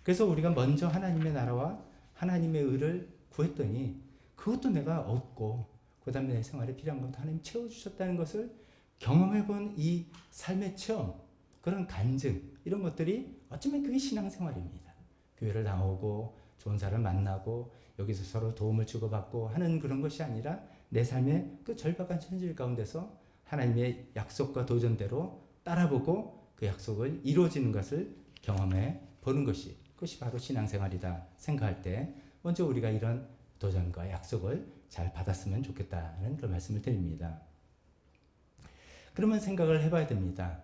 그래서 우리가 먼저 하나님의 나라와 하나님의 의를 구했더니 그것도 내가 얻고 그 다음에 내 생활에 필요한 것도 하나님 채워주셨다는 것을 경험해본 이 삶의 체험, 그런 간증 이런 것들이 어쩌면 그게 신앙생활입니다. 교회를 나오고 좋은 사람을 만나고 여기서 서로 도움을 주고받고 하는 그런 것이 아니라 내 삶의 그 절박한 현실 가운데서 하나님의 약속과 도전대로 따라보고 그 약속을 이루어지는 것을 경험해 보는 그것이 바로 신앙생활이다 생각할 때 먼저 우리가 이런 도전과 약속을 잘 받았으면 좋겠다는 그런 말씀을 드립니다. 그러면 생각을 해봐야 됩니다.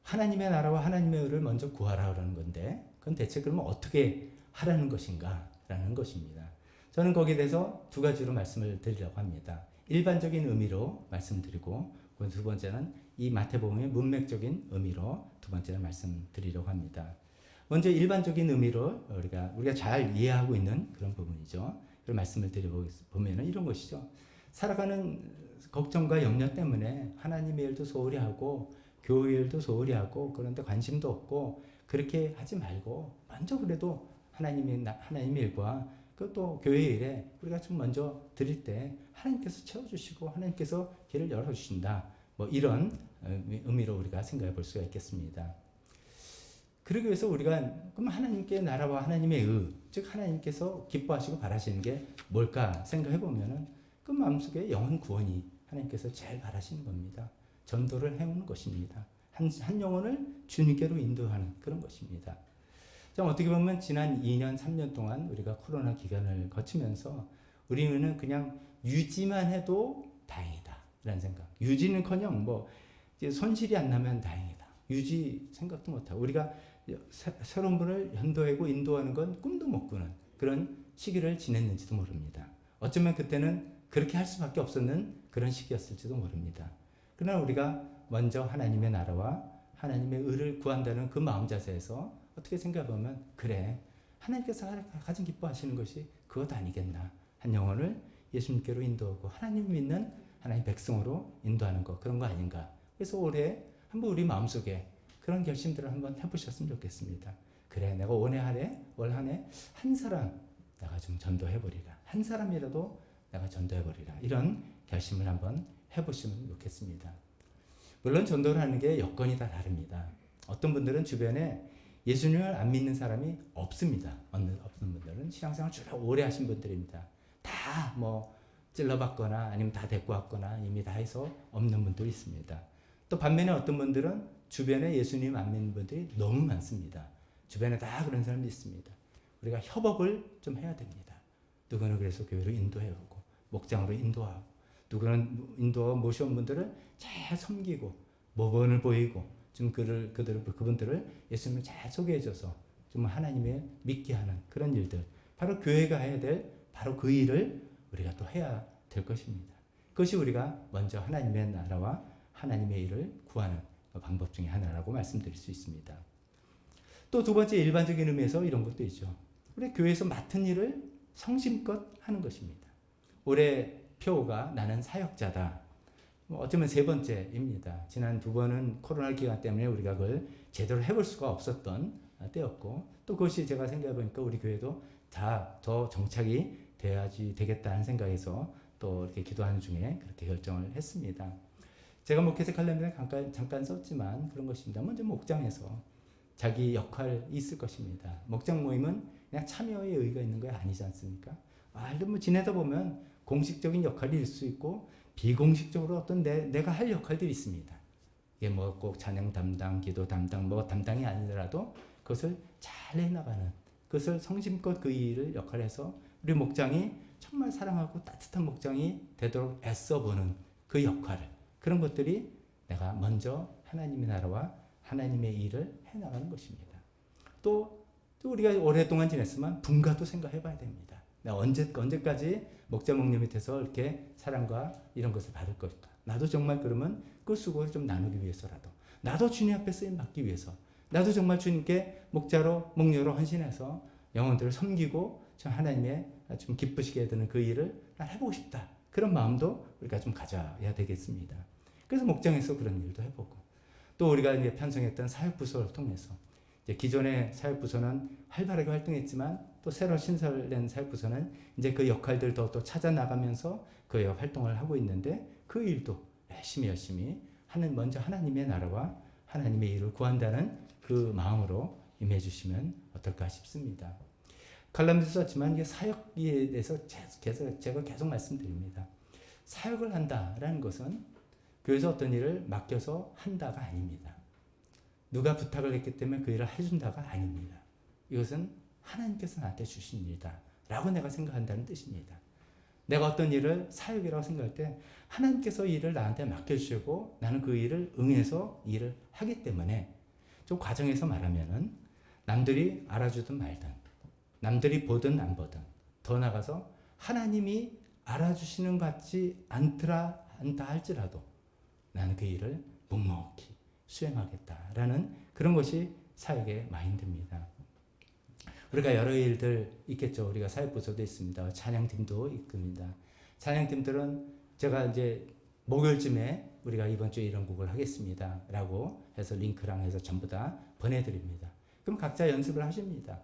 하나님의 나라와 하나님의 의를 먼저 구하라 그러는 건데 그건 대체 그러면 어떻게 하라는 것인가 라는 것입니다. 저는 거기에 대해서 두 가지로 말씀을 드리려고 합니다. 일반적인 의미로 말씀드리고 두 번째는 이 마태복음의 문맥적인 의미로 두 번째는 말씀드리려고 합니다. 먼저 일반적인 의미로 우리가 잘 이해하고 있는 그런 부분이죠. 그런 말씀을 드려보면 이런 것이죠. 살아가는 걱정과 염려 때문에 하나님의 일도 소홀히 하고 교회 일도 소홀히 하고 그런데 관심도 없고 그렇게 하지 말고 먼저 그래도 하나님의 일과 그것도 교회 일에 우리가 좀 먼저 드릴 때 하나님께서 채워주시고 하나님께서 길을 열어주신다. 뭐 이런 의미로 우리가 생각해 볼 수가 있겠습니다. 그러기 위해서 우리가 그럼 하나님께 나라와 하나님의 의, 즉 하나님께서 기뻐하시고 바라시는 게 뭘까 생각해 보면은 그 마음속에 영혼 구원이 하나님께서 제일 바라시는 겁니다. 전도를 해오는 것입니다. 한 영혼을 주님께로 인도하는 그런 것입니다. 어떻게 보면 지난 2년, 3년 동안 우리가 코로나 기간을 거치면서 우리는 그냥 유지만 해도 다행이다 라는 생각. 유지는커녕 뭐 손실이 안 나면 다행이다. 유지 생각도 못하고 우리가 새로운 분을 연도하고 인도하는 건 꿈도 못 꾸는 그런 시기를 지냈는지도 모릅니다. 어쩌면 그때는 그렇게 할 수밖에 없었는 그런 시기였을지도 모릅니다. 그러나 우리가 먼저 하나님의 나라와 하나님의 의를 구한다는 그 마음 자세에서 어떻게 생각해보면 그래 하나님께서 가장 기뻐하시는 것이 그것 아니겠나. 한 영혼을 예수님께로 인도하고 하나님 믿는 하나님 백성으로 인도하는 것 그런 거 아닌가. 그래서 올해 한번 우리 마음속에 그런 결심들을 한번 해보셨으면 좋겠습니다. 그래 내가 올 한 해 한 사람 내가 좀 전도해버리라. 한 사람이라도 내가 전도해버리라. 이런 결심을 한번 해보시면 좋겠습니다. 물론 전도를 하는 게 여건이 다 다릅니다. 어떤 분들은 주변에 예수님을 안 믿는 사람이 없습니다. 없는 분들은 신앙생활 주로 오래 하신 분들입니다. 다 뭐 찔러봤거나 아니면 다 데리고 왔거나 이미 다 해서 없는 분들이 있습니다. 또 반면에 어떤 분들은 주변에 예수님 안 믿는 분들이 너무 많습니다. 주변에 다 그런 사람이 있습니다. 우리가 협업을 좀 해야 됩니다. 누구는 그래서 교회로 인도해오고 목장으로 인도하고 누구는 인도하고 모셔온 분들을 잘 섬기고 모범을 보이고 좀 그분들을 예수님을 잘 소개해줘서 좀 하나님의 믿게 하는 그런 일들 바로 교회가 해야 될 바로 그 일을 우리가 또 해야 될 것입니다. 그것이 우리가 먼저 하나님의 나라와 하나님의 일을 구하는 방법 중에 하나라고 말씀드릴 수 있습니다. 또 두 번째 일반적인 의미에서 이런 것도 있죠. 우리 교회에서 맡은 일을 성심껏 하는 것입니다. 올해 표가 나는 사역자다. 어쩌면 세 번째입니다. 지난 두 번은 코로나 기간 때문에 우리가 그걸 제대로 해볼 수가 없었던 때였고 또 그것이 제가 생각해 보니까 우리 교회도 다 더 정착이 돼야지 되겠다는 생각에서 또 이렇게 기도하는 중에 그렇게 결정을 했습니다. 제가 목회자 칼럼에 잠깐 썼지만 그런 것입니다. 먼저 목장에서 자기 역할이 있을 것입니다. 목장 모임은 그냥 참여의 의의가 있는 거 아니지 않습니까? 뭐 지내다 보면 공식적인 역할이 있을 수 있고 비공식적으로 어떤 내가 할 역할들이 있습니다. 이게 뭐 꼭 찬양 담당, 기도 담당, 뭐 담당이 아니더라도 그것을 잘 해나가는 그것을 성심껏 그 일을 역할해서 우리 목장이 정말 사랑하고 따뜻한 목장이 되도록 애써보는 그 역할 그런 것들이 내가 먼저 하나님의 나라와 하나님의 일을 해나가는 것입니다. 또 우리가 오랫동안 지냈으면 분가도 생각해봐야 됩니다. 내가 언제까지 목자 목녀 밑에서 이렇게 사랑과 이런 것을 받을 것일까? 나도 정말 그러면 그 수고를 좀 나누기 위해서라도 나도 주님 앞에 쓰임 받기 위해서 나도 정말 주님께 목자로 목녀로 헌신해서 영혼들을 섬기고 참 하나님의 좀 기쁘시게 되는 그 일을 해보고 싶다. 그런 마음도 우리가 좀 가져야 되겠습니다. 그래서 목장에서 그런 일도 해보고 또 우리가 이제 편성했던 사역부서를 통해서 이제 기존의 사역부서는 활발하게 활동했지만 또 새로 신설된 사역부서는 이제 그 역할들 또 찾아 나가면서 그 활동을 하고 있는데 그 일도 열심히 먼저 하나님의 나라와 하나님의 일을 구한다는 그 마음으로 임해 주시면 어떨까 싶습니다. 칼럼도 썼지만 이게 사역에 대해서 제가 계속 말씀드립니다. 사역을 한다라는 것은 교회에서 어떤 일을 맡겨서 한다가 아닙니다. 누가 부탁을 했기 때문에 그 일을 해준다가 아닙니다. 이것은 하나님께서 나한테 주신 일이다 라고 내가 생각한다는 뜻입니다. 내가 어떤 일을 사역이라고 생각할 때 하나님께서 일을 나한테 맡겨주시고 나는 그 일을 응해서 일을 하기 때문에 좀 과정에서 말하면은 남들이 알아주든 말든 남들이 보든 안 보든 더 나가서 하나님이 알아주시는 것 같지 않다 할지라도 나는 그 일을 묵묵히 수행하겠다라는 그런 것이 사역의 마인드입니다. 우리가 여러 일들 있겠죠. 우리가 사역부서도 있습니다. 찬양팀도 있습니다. 찬양팀들은 제가 이제 목요일쯤에 우리가 이번 주에 이런 곡을 하겠습니다 라고 해서 링크랑 해서 전부 다 보내드립니다. 그럼 각자 연습을 하십니다.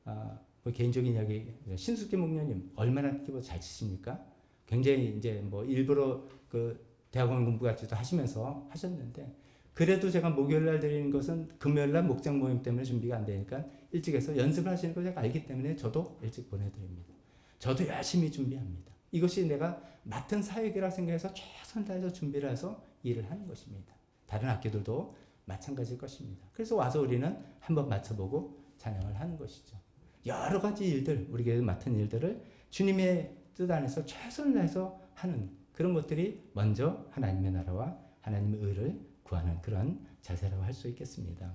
뭐 개인적인 이야기, 신숙기 목녀님 얼마나 키보드 잘 치십니까? 굉장히 이제 뭐 일부러 그 대학원 공부 같이도 하시면서 하셨는데 그래도 제가 목요일 날 드리는 것은 금요일 날 목장 모임 때문에 준비가 안 되니까 일찍 해서 연습을 하시는 걸 제가 알기 때문에 저도 일찍 보내드립니다. 저도 열심히 준비합니다. 이것이 내가 맡은 사역이라 생각해서 최선 다해서 준비를 해서 일을 하는 것입니다. 다른 학교들도 마찬가지일 것입니다. 그래서 와서 우리는 한번 맞춰보고 찬양을 하는 것이죠. 여러 가지 일들, 우리가 맡은 일들을 주님의 뜻 안에서 최선을 다해서 하는 그런 것들이 먼저 하나님의 나라와 하나님의 의를 구하는 그런 자세라고 할 수 있겠습니다.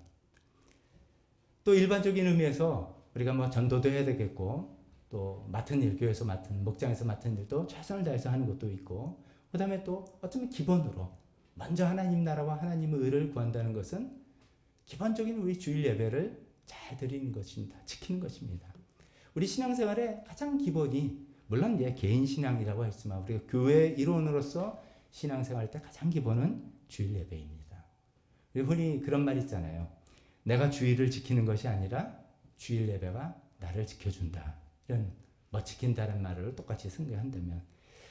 또 일반적인 의미에서 우리가 뭐 전도도 해야 되겠고 또 맡은 일, 교회에서 맡은, 목장에서 맡은 일도 최선을 다해서 하는 것도 있고 그 다음에 또 어쩌면 기본으로 먼저 하나님 나라와 하나님의 의를 구한다는 것은 기본적인 우리 주일 예배를 잘 드리는 것입니다. 지키는 것입니다. 우리 신앙생활의 가장 기본이 물론 이제 개인 신앙이라고 했지만 우리가 교회 일원으로서 신앙생활 때 가장 기본은 주일 예배입니다. 흔히 그런 말 있잖아요. 내가 주일을 지키는 것이 아니라 주일 예배가 나를 지켜준다. 이런 뭐 지킨다는 말을 똑같이 승계한다면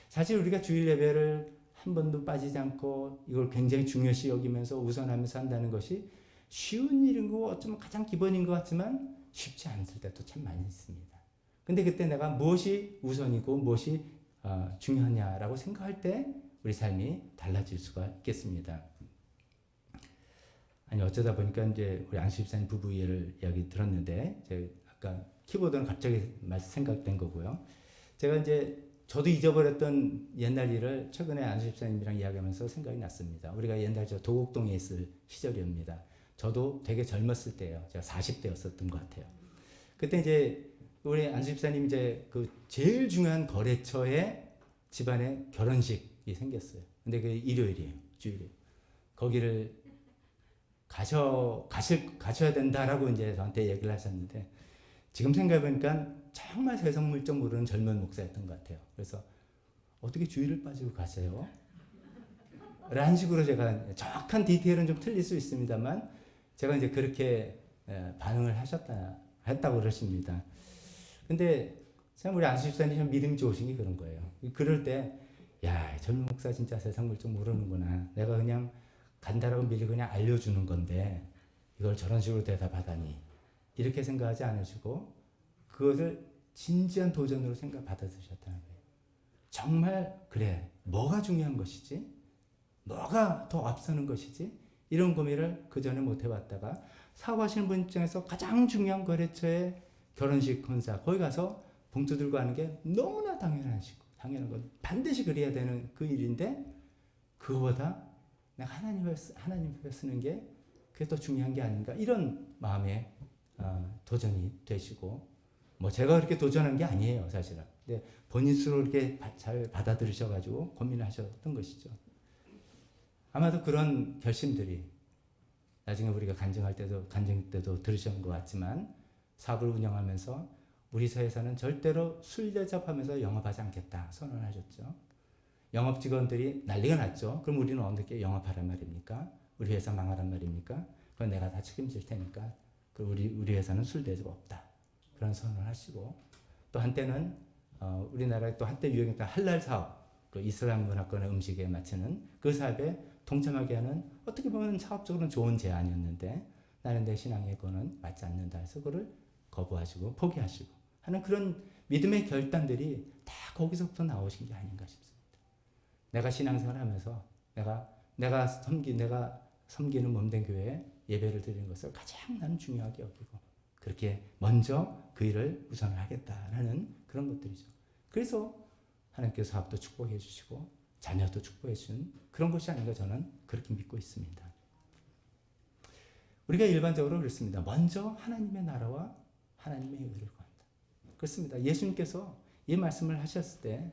사실 우리가 주일 예배를 한 번도 빠지지 않고 이걸 굉장히 중요시 여기면서 우선하면서 한다는 것이 쉬운 일인 거 어쩌면 가장 기본인 것 같지만 쉽지 않을 때도 참 많이 있습니다. 근데 그때 내가 무엇이 우선이고 무엇이 중요하냐라고 생각할 때 우리 삶이 달라질 수가 있겠습니다. 아니 어쩌다 보니까 이제 우리 안수 집사님 부부 이야기 들었는데 제가 아까 키보드는 갑자기 생각된 거고요. 제가 이제 저도 잊어버렸던 옛날 일을 최근에 안수 집사님이랑 이야기하면서 생각이 났습니다. 우리가 옛날 저 도곡동에 있을 시절입니다. 저도 되게 젊었을 때예요. 제가 40대였었던 것 같아요. 그때 이제 우리 안수 집사님 이제 그 제일 중요한 거래처에 집안에 결혼식이 생겼어요. 근데 그 일요일이에요. 주일에. 거기를 가셔야 된다라고 이제 저한테 얘기를 하셨는데 지금 생각해보니까 정말 세상 물정 모르는 젊은 목사였던 것 같아요. 그래서 어떻게 주일을 빠지고 가세요? 라는 식으로 제가 정확한 디테일은 좀 틀릴 수 있습니다만 제가 이제 그렇게 반응을 했다고 그러십니다. 근데 참 우리 안수 집사님 참 믿음이 좋으신 게 그런 거예요. 그럴 때 야, 젊은 목사 진짜 세상 물정 모르는구나. 내가 그냥 간다라고 미리 그냥 알려주는 건데 이걸 저런 식으로 대답하다니 이렇게 생각하지 않으시고 그것을 진지한 도전으로 받아들이셨다는 거예요. 정말 그래 뭐가 중요한 것이지? 뭐가 더 앞서는 것이지? 이런 고민을 그전에 못 해봤다가 사업하시는 분 입장에서 가장 중요한 거래처의 결혼식 헌사 거기 가서 봉투 들고 하는 게 너무나 당연한 건 반드시 그래야 되는 그 일인데 그거보다 내가 하나님을 쓰는 게 그게 더 중요한 게 아닌가 이런 마음에 도전이 되시고 뭐 제가 그렇게 도전한 게 아니에요 사실은. 근데 본인 스스로 이렇게 잘 받아들이셔가지고 고민하셨던 것이죠. 아마도 그런 결심들이 나중에 우리가 간증 때도 들으신 것 같지만 사업을 운영하면서 우리 사회에서는 절대로 술 대접하면서 영업하지 않겠다 선언하셨죠. 영업 직원들이 난리가 났죠. 그럼 우리는 어떻게 영업하란 말입니까? 우리 회사 망하란 말입니까? 그건 내가 다 책임질 테니까. 우리 회사는 술 대접 없다. 그런 선언을 하시고 또 한때는 우리나라에 또 한때 유행했던 할랄 사업, 그 이슬람 문화권의 음식에 맞추는 그 사업에 동참하게 하는 어떻게 보면 사업적으로는 좋은 제안이었는데 나는 내 신앙의 거는 맞지 않는다 해서 그걸 거부하시고 포기하시고 하는 그런 믿음의 결단들이 다 거기서부터 나오신 게 아닌가 싶습니다. 내가 신앙생활하면서 내가 섬기는 몸된 교회에 예배를 드리는 것을 가장 나는 중요하게 여기고 그렇게 먼저 그 일을 우선을 하겠다라는 그런 것들이죠. 그래서 하나님께서 사업도 축복해 주시고 자녀도 축복해 주는 그런 것이 아닌가 저는 그렇게 믿고 있습니다. 우리가 일반적으로 그렇습니다. 먼저 하나님의 나라와 하나님의 의를 구한다. 그렇습니다. 예수님께서 이 말씀을 하셨을 때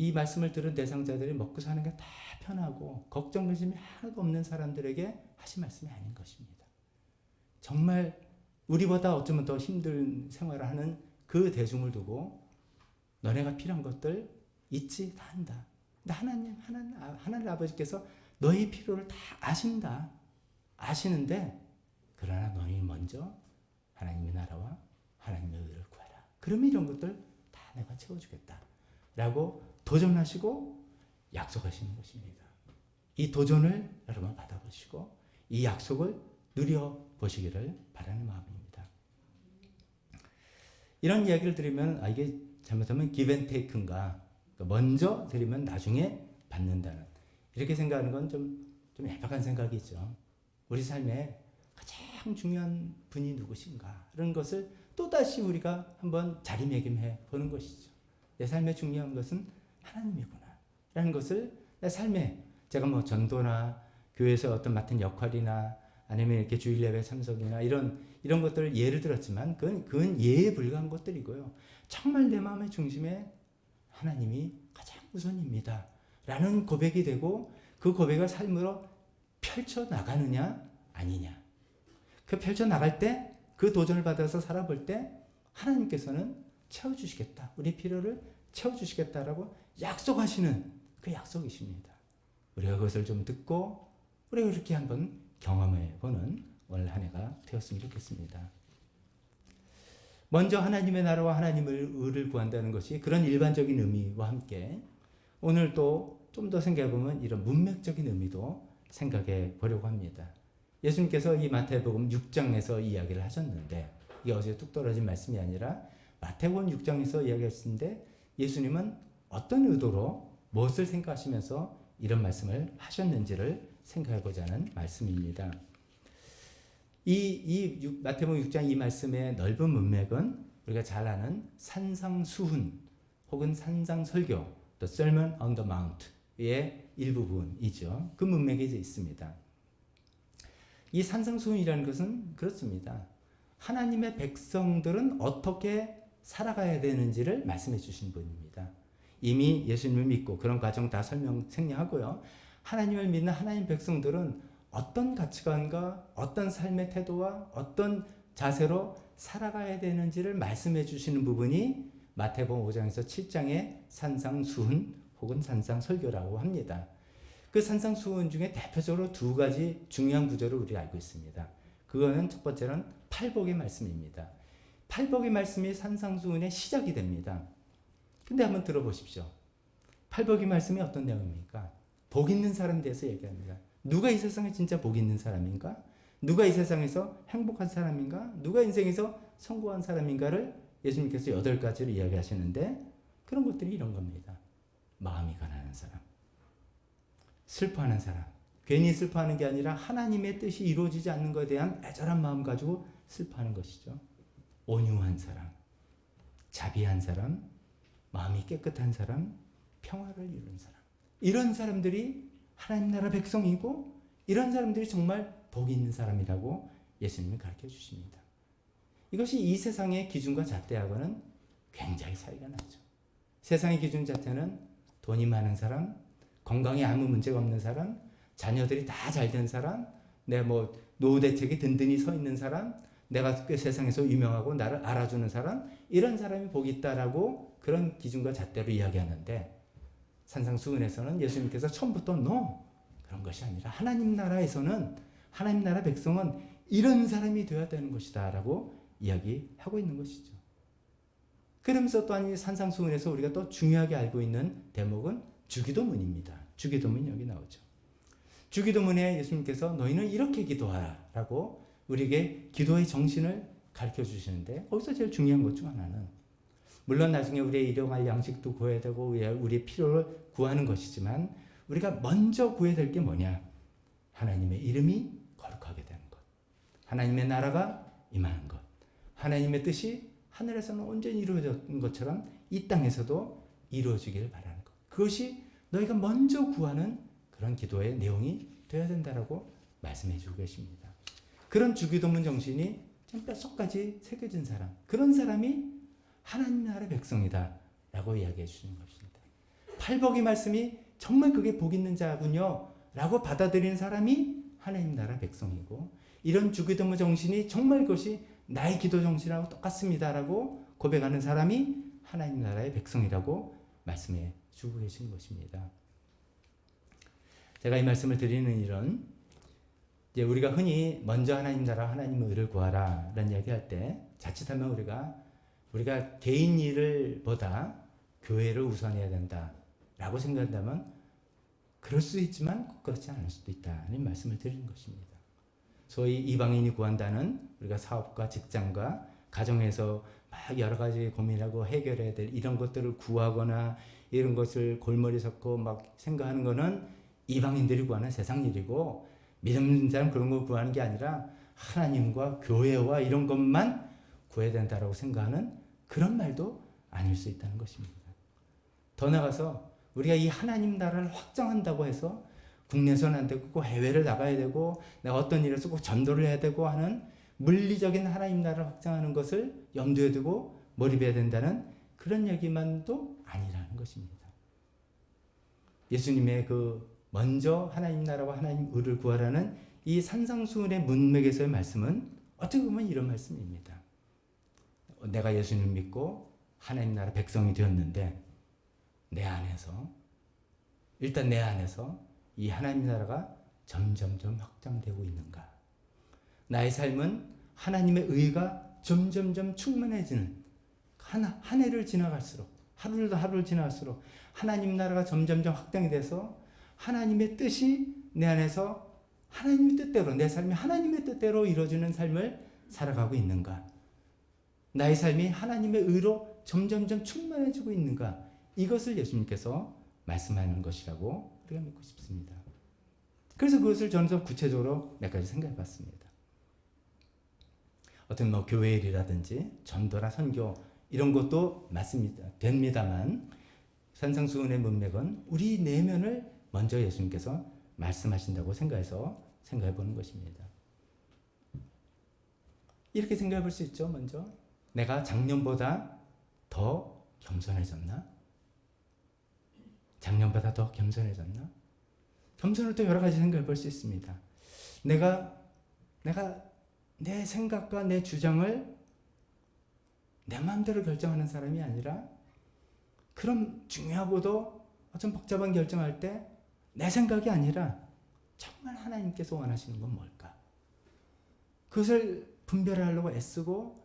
이 말씀을 들은 대상자들이 먹고 사는 게 다 편하고 걱정 근심이 하나도 없는 사람들에게 하신 말씀이 아닌 것입니다. 정말 우리보다 어쩌면 더 힘든 생활을 하는 그 대중을 두고 너네가 필요한 것들 있지 다 한다. 근데 하나님 아버지께서 너희 필요를 다 아신다. 아시는데 그러나 너희 먼저 하나님의 나라와 하나님의 의를 구하라. 그러면 이런 것들 다 내가 채워주겠다. 라고 도전하시고 약속하시는 것입니다. 이 도전을 여러분 받아보시고 이 약속을 누려보시기를 바라는 마음입니다. 이런 이야기를 들으면 이게 잘못하면 give and take인가 먼저 드리면 나중에 받는다는 이렇게 생각하는 건 좀 애박한 생각이죠. 우리 삶에 가장 중요한 분이 누구신가 이런 것을 또다시 우리가 한번 자리매김해 보는 것이죠. 내 삶에 중요한 것은 하나님이구나 라는 것을 내 삶에 제가 뭐 전도나 교회에서 어떤 맡은 역할이나 아니면 이렇게 주일 예배 참석이나 이런 것들을 예를 들었지만 그건 예에 불과한 것들이고요. 정말 내 마음의 중심에 하나님이 가장 우선입니다 라는 고백이 되고 그 고백을 삶으로 펼쳐나가느냐 아니냐. 그 펼쳐나갈 때 그 도전을 받아서 살아볼 때 하나님께서는 채워주시겠다. 우리 필요를 채워주시겠다라고 약속하시는 그 약속이십니다. 우리가 그것을 좀 듣고 우리가 그렇게 한번 경험해보는 오늘 한 해가 되었으면 좋겠습니다. 먼저 하나님의 나라와 하나님의 의를 구한다는 것이 그런 일반적인 의미와 함께 오늘 또 좀 더 생각해보면 이런 문맥적인 의미도 생각해 보려고 합니다. 예수님께서 이 마태복음 6장에서 이야기를 하셨는데 이게 어제 뚝 떨어진 말씀이 아니라 마태복음 6장에서 이야기했는데 예수님은 어떤 의도로 무엇을 생각하시면서 이런 말씀을 하셨는지를 생각해보자는 말씀입니다. 이 마태복음 6장 이 말씀의 넓은 문맥은 우리가 잘 아는 산상수훈 혹은 산상설교 The Sermon on the Mount의 일부분이죠. 그 문맥에 있습니다. 이 산상수훈이라는 것은 그렇습니다. 하나님의 백성들은 어떻게 살아가야 되는지를 말씀해 주신 분입니다. 이미 예수님을 믿고 그런 과정 다 생략하고요. 하나님을 믿는 하나님 백성들은 어떤 가치관과 어떤 삶의 태도와 어떤 자세로 살아가야 되는지를 말씀해 주시는 부분이 마태복음 5장에서 7장의 산상수훈 혹은 산상설교라고 합니다. 그 산상수훈 중에 대표적으로 두 가지 중요한 구절을 우리가 알고 있습니다. 그거는 첫 번째는 팔복의 말씀입니다. 팔복의 말씀이 산상수훈의 시작이 됩니다. 근데 한번 들어보십시오. 팔복의 말씀이 어떤 내용입니까? 복 있는 사람에 대해서 얘기합니다. 누가 이 세상에 진짜 복 있는 사람인가? 누가 이 세상에서 행복한 사람인가? 누가 인생에서 성공한 사람인가를 예수님께서 8가지를 이야기하시는데 그런 것들이 이런 겁니다. 마음이 가난한 사람, 슬퍼하는 사람, 괜히 슬퍼하는 게 아니라 하나님의 뜻이 이루어지지 않는 것에 대한 애절한 마음 가지고 슬퍼하는 것이죠. 온유한 사람, 자비한 사람, 마음이 깨끗한 사람, 평화를 이루는 사람. 이런 사람들이 하나님 나라 백성이고 이런 사람들이 정말 복이 있는 사람이라고 예수님이 가르쳐 주십니다. 이것이 이 세상의 기준과 잣대하고는 굉장히 차이가 나죠. 세상의 기준 자체는 돈이 많은 사람, 건강에 아무 문제가 없는 사람, 자녀들이 다 잘 된 사람, 내 노후 대책이 든든히 서 있는 사람, 내가 그 세상에서 유명하고 나를 알아주는 사람, 이런 사람이 복이 있다라고 그런 기준과 잣대로 이야기하는데 산상수훈에서는 예수님께서 처음부터 그런 것이 아니라 하나님 나라에서는 하나님 나라 백성은 이런 사람이 되어야 되는 것이다 라고 이야기하고 있는 것이죠. 그러면서 또한 이 산상수훈에서 우리가 또 중요하게 알고 있는 대목은 주기도문입니다. 주기도문이 여기 나오죠. 주기도문에 예수님께서 너희는 이렇게 기도하라 라고 우리에게 기도의 정신을 가르쳐 주시는데 거기서 제일 중요한 것 중 하나는 물론 나중에 우리의 일용할 양식도 구해야 되고 우리의 필요를 구하는 것이지만 우리가 먼저 구해야 될 게 뭐냐? 하나님의 이름이 거룩하게 되는 것. 하나님의 나라가 임하는 것. 하나님의 뜻이 하늘에서는 온전히 이루어진 것처럼 이 땅에서도 이루어지기를 바라는 것. 그것이 너희가 먼저 구하는 그런 기도의 내용이 되어야 된다라고 말씀해 주고 계십니다. 그런 주기도문 정신이 참 뼛속까지 새겨진 사람, 그런 사람이 하나님 나라의 백성이다 라고 이야기해 주시는 것입니다. 팔복의 말씀이 정말 그게 복 있는 자군요 라고 받아들이는 사람이 하나님 나라 백성이고, 이런 주기도문 정신이 정말 그것이 나의 기도 정신하고 똑같습니다 라고 고백하는 사람이 하나님 나라의 백성이라고 말씀해 주고 계신 것입니다. 제가 이 말씀을 드리는 일은, 이제 우리가 흔히 먼저 하나님 나라 하나님의 의를 구하라 라는 이야기 할 때 자칫하면 우리가 개인 일을 보다 교회를 우선해야 된다 라고 생각한다면 그럴 수 있지만 꼭 그렇지 않을 수도 있다는 말씀을 드리는 것입니다. 소위 이방인이 구한다는 우리가 사업과 직장과 가정에서 막 여러 가지 고민하고 해결해야 될 이런 것들을 구하거나 이런 것을 골머리 섞고 막 생각하는 거는 이방인들이 구하는 세상 일이고, 믿는 사람 그런 거 구하는 게 아니라 하나님과 교회와 이런 것만 구해야 된다라고 생각하는 그런 말도 아닐 수 있다는 것입니다. 더 나아가서 우리가 이 하나님 나라를 확장한다고 해서 국내선 안 되고 꼭 해외를 나가야 되고 내가 어떤 일을 쓰고 전도를 해야 되고 하는 물리적인 하나님 나라를 확장하는 것을 염두에 두고 몰입해야 된다는 그런 얘기만도 아니라는 것입니다. 예수님의 그 먼저 하나님 나라와 하나님 의를 구하라는 이 산상수훈의 문맥에서의 말씀은 어떻게 보면 이런 말씀입니다. 내가 예수님 믿고 하나님 나라 백성이 되었는데 내 안에서 이 하나님 나라가 점점점 확장되고 있는가? 나의 삶은 하나님의 의가 점점점 충만해지는, 한 해를 지나갈수록, 하루를 지나갈수록 하나님 나라가 점점점 확장이 돼서 하나님의 뜻이 내 안에서 하나님의 뜻대로, 내 삶이 하나님의 뜻대로 이루어지는 삶을 살아가고 있는가? 나의 삶이 하나님의 의로 점점점 충만해지고 있는가? 이것을 예수님께서 말씀하는 것이라고 우리가 믿고 싶습니다. 그래서 그것을 저는 좀 구체적으로 몇 가지 생각해 봤습니다. 어떤 교회 일이라든지 전도나 선교 이런 것도 됩니다만 산상수훈의 문맥은 우리 내면을 먼저 예수님께서 말씀하신다고 생각해서 생각해 보는 것입니다. 이렇게 생각해 볼 수 있죠. 먼저 내가 작년보다 더 겸손해졌나? 작년보다 더 겸손해졌나? 겸손을 또 여러 가지 생각해 볼 수 있습니다. 내가 내 생각과 내 주장을 내 마음대로 결정하는 사람이 아니라, 그럼 중요하고도 어떤 복잡한 결정할 때 내 생각이 아니라 정말 하나님께서 원하시는 건 뭘까? 그것을 분별하려고 애쓰고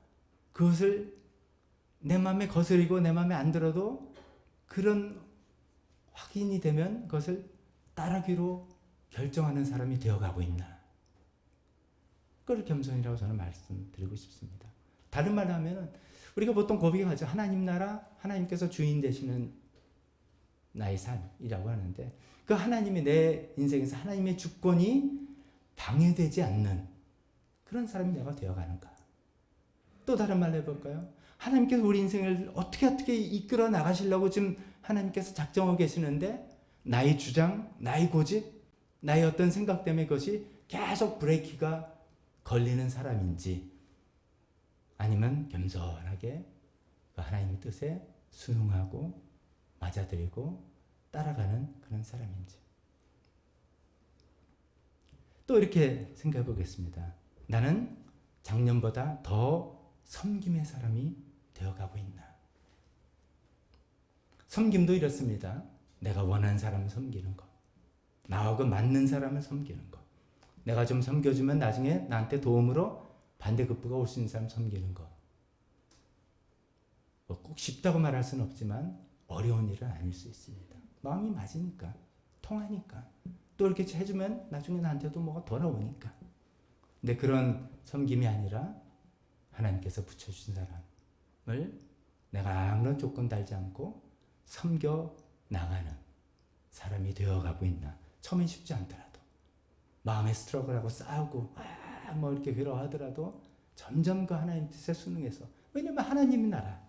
그것을 내 마음에 거스리고 내 마음에 안 들어도 그런 확인이 되면 그것을 따르기로 결정하는 사람이 되어가고 있나? 그걸 겸손이라고 저는 말씀드리고 싶습니다. 다른 말로 하면은 우리가 보통 고백하죠. 하나님 나라, 하나님께서 주인 되시는 나의 삶이라고 하는데, 그 하나님이 내 인생에서 하나님의 주권이 방해되지 않는 그런 사람이 내가 되어가는가? 또 다른 말로 해볼까요? 하나님께서 우리 인생을 어떻게 이끌어 나가시려고 지금 하나님께서 작정하고 계시는데, 나의 주장, 나의 고집, 나의 어떤 생각 때문에 그것이 계속 브레이크가 걸리는 사람인지, 아니면 겸손하게 그 하나님의 뜻에 순응하고 맞아들이고 따라가는 그런 사람인지. 또 이렇게 생각해 보겠습니다. 나는 작년보다 더 섬김의 사람이 되어가고 있나? 섬김도 이렇습니다. 내가 원하는 사람을 섬기는 것, 나하고 맞는 사람을 섬기는 것, 내가 좀 섬겨주면 나중에 나한테 도움으로 반대급부가 올 수 있는 사람 섬기는 것. 꼭 쉽다고 말할 수는 없지만 어려운 일은 아닐 수 있습니다. 마음이 맞으니까, 통하니까, 또 이렇게 해주면 나중에 나한테도 뭐가 돌아오니까. 근데 그런 섬김이 아니라 하나님께서 붙여주신 사람을 내가 아무런 조건 달지 않고 섬겨 나가는 사람이 되어가고 있나? 처음엔 쉽지 않더라도, 마음의 스트러글하고 싸우고 뭐 이렇게 괴로워하더라도 점점 그 하나님 뜻에 순응해서, 왜냐면 하나님의 나라,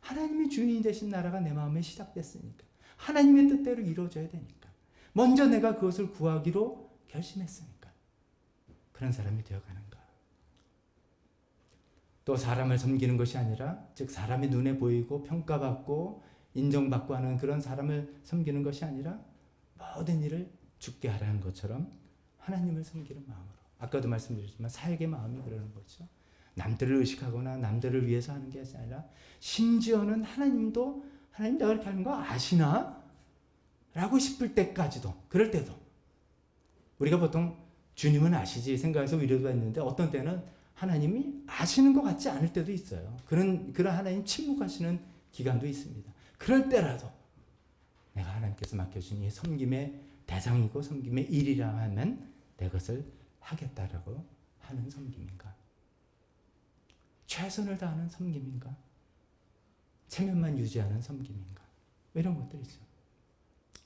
하나님이 주인이 되신 나라가 내 마음에 시작됐으니까. 하나님의 뜻대로 이루어져야 되니까. 먼저 내가 그것을 구하기로 결심했으니까. 그런 사람이 되어가는가. 또 사람을 섬기는 것이 아니라, 즉 사람의 눈에 보이고 평가받고 인정받고 하는 그런 사람을 섬기는 것이 아니라 모든 일을 주께 하라는 것처럼 하나님을 섬기는 마음으로. 아까도 말씀드렸지만 사역의 마음이 그러는 거죠. 남들을 의식하거나 남들을 위해서 하는 게 아니라 심지어는 하나님도 하나님 내가 이렇게 하는 거 아시나? 라고 싶을 때까지도, 그럴 때도 우리가 보통 주님은 아시지 생각해서 위로도 했는데 어떤 때는 하나님이 아시는 것 같지 않을 때도 있어요. 그런 하나님 침묵하시는 기간도 있습니다. 그럴 때라도 내가 하나님께서 맡겨주신 이 섬김의 대상이고 섬김의 일이라 하면 내 것을 하겠다라고 하는 섬김인가? 최선을 다하는 섬김인가? 체면만 유지하는 섬김인가? 이런 것들이죠.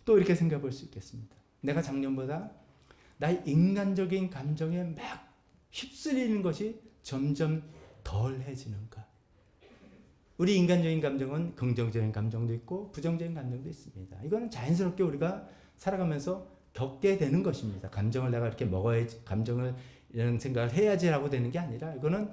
또 이렇게 생각해 볼 수 있겠습니다. 내가 작년보다 나의 인간적인 감정에 막 휩쓸리는 것이 점점 덜해지는가? 우리 인간적인 감정은 긍정적인 감정도 있고 부정적인 감정도 있습니다. 이거는 자연스럽게 우리가 살아가면서 겪게 되는 것입니다. 감정을 내가 이렇게 먹어야지, 감정을 이런 생각을 해야지라고 되는 게 아니라 이거는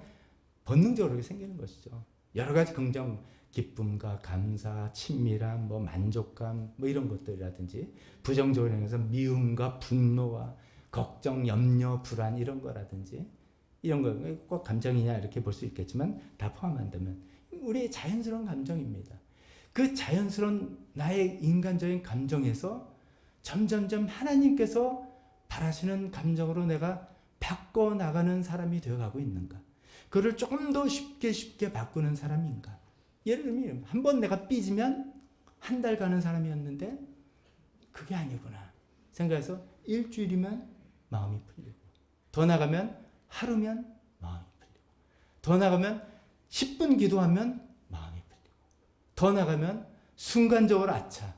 본능적으로 생기는 것이죠. 여러 가지 긍정, 기쁨과 감사, 친밀함, 만족감, 이런 것들이라든지 부정적으로 해서 미움과 분노와 걱정, 염려, 불안 이런 거라든지 이런 거 꼭 감정이냐 이렇게 볼 수 있겠지만 다 포함한다면 우리의 자연스러운 감정입니다. 그 자연스러운 나의 인간적인 감정에서 점점점 하나님께서 바라시는 감정으로 내가 바꿔나가는 사람이 되어가고 있는가? 그를 조금 더 쉽게 바꾸는 사람인가? 예를 들면 한 번 내가 삐지면 한 달 가는 사람이었는데 그게 아니구나 생각해서 일주일이면 마음이 풀리고 더 나가면 하루면 마음이 풀리고 더 나가면 10분 기도하면 마음이 풀리고 더 나가면 순간적으로 아차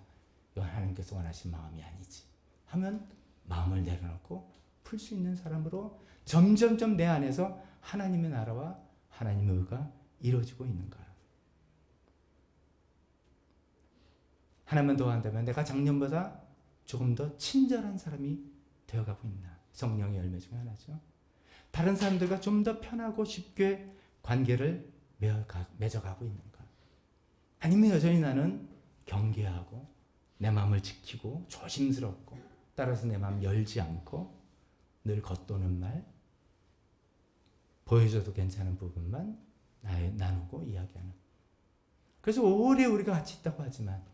이건 하나님께서 원하신 마음이 아니지 하면 마음을 내려놓고 풀 수 있는 사람으로 점점점 내 안에서 하나님의 나라와 하나님의 의가 이루어지고 있는가. 하나만 더 한다면 내가 작년보다 조금 더 친절한 사람이 되어가고 있나. 성령의 열매 중에 하나죠. 다른 사람들과 좀 더 편하고 쉽게 관계를 맺어가고 있는가. 아니면 여전히 나는 경계하고 내 마음을 지키고 조심스럽고 따라서 내 마음 열지 않고 늘 겉도는 말 보여줘도 괜찮은 부분만 나누고 이야기하는. 그래서 오래 우리가 같이 있다고 하지만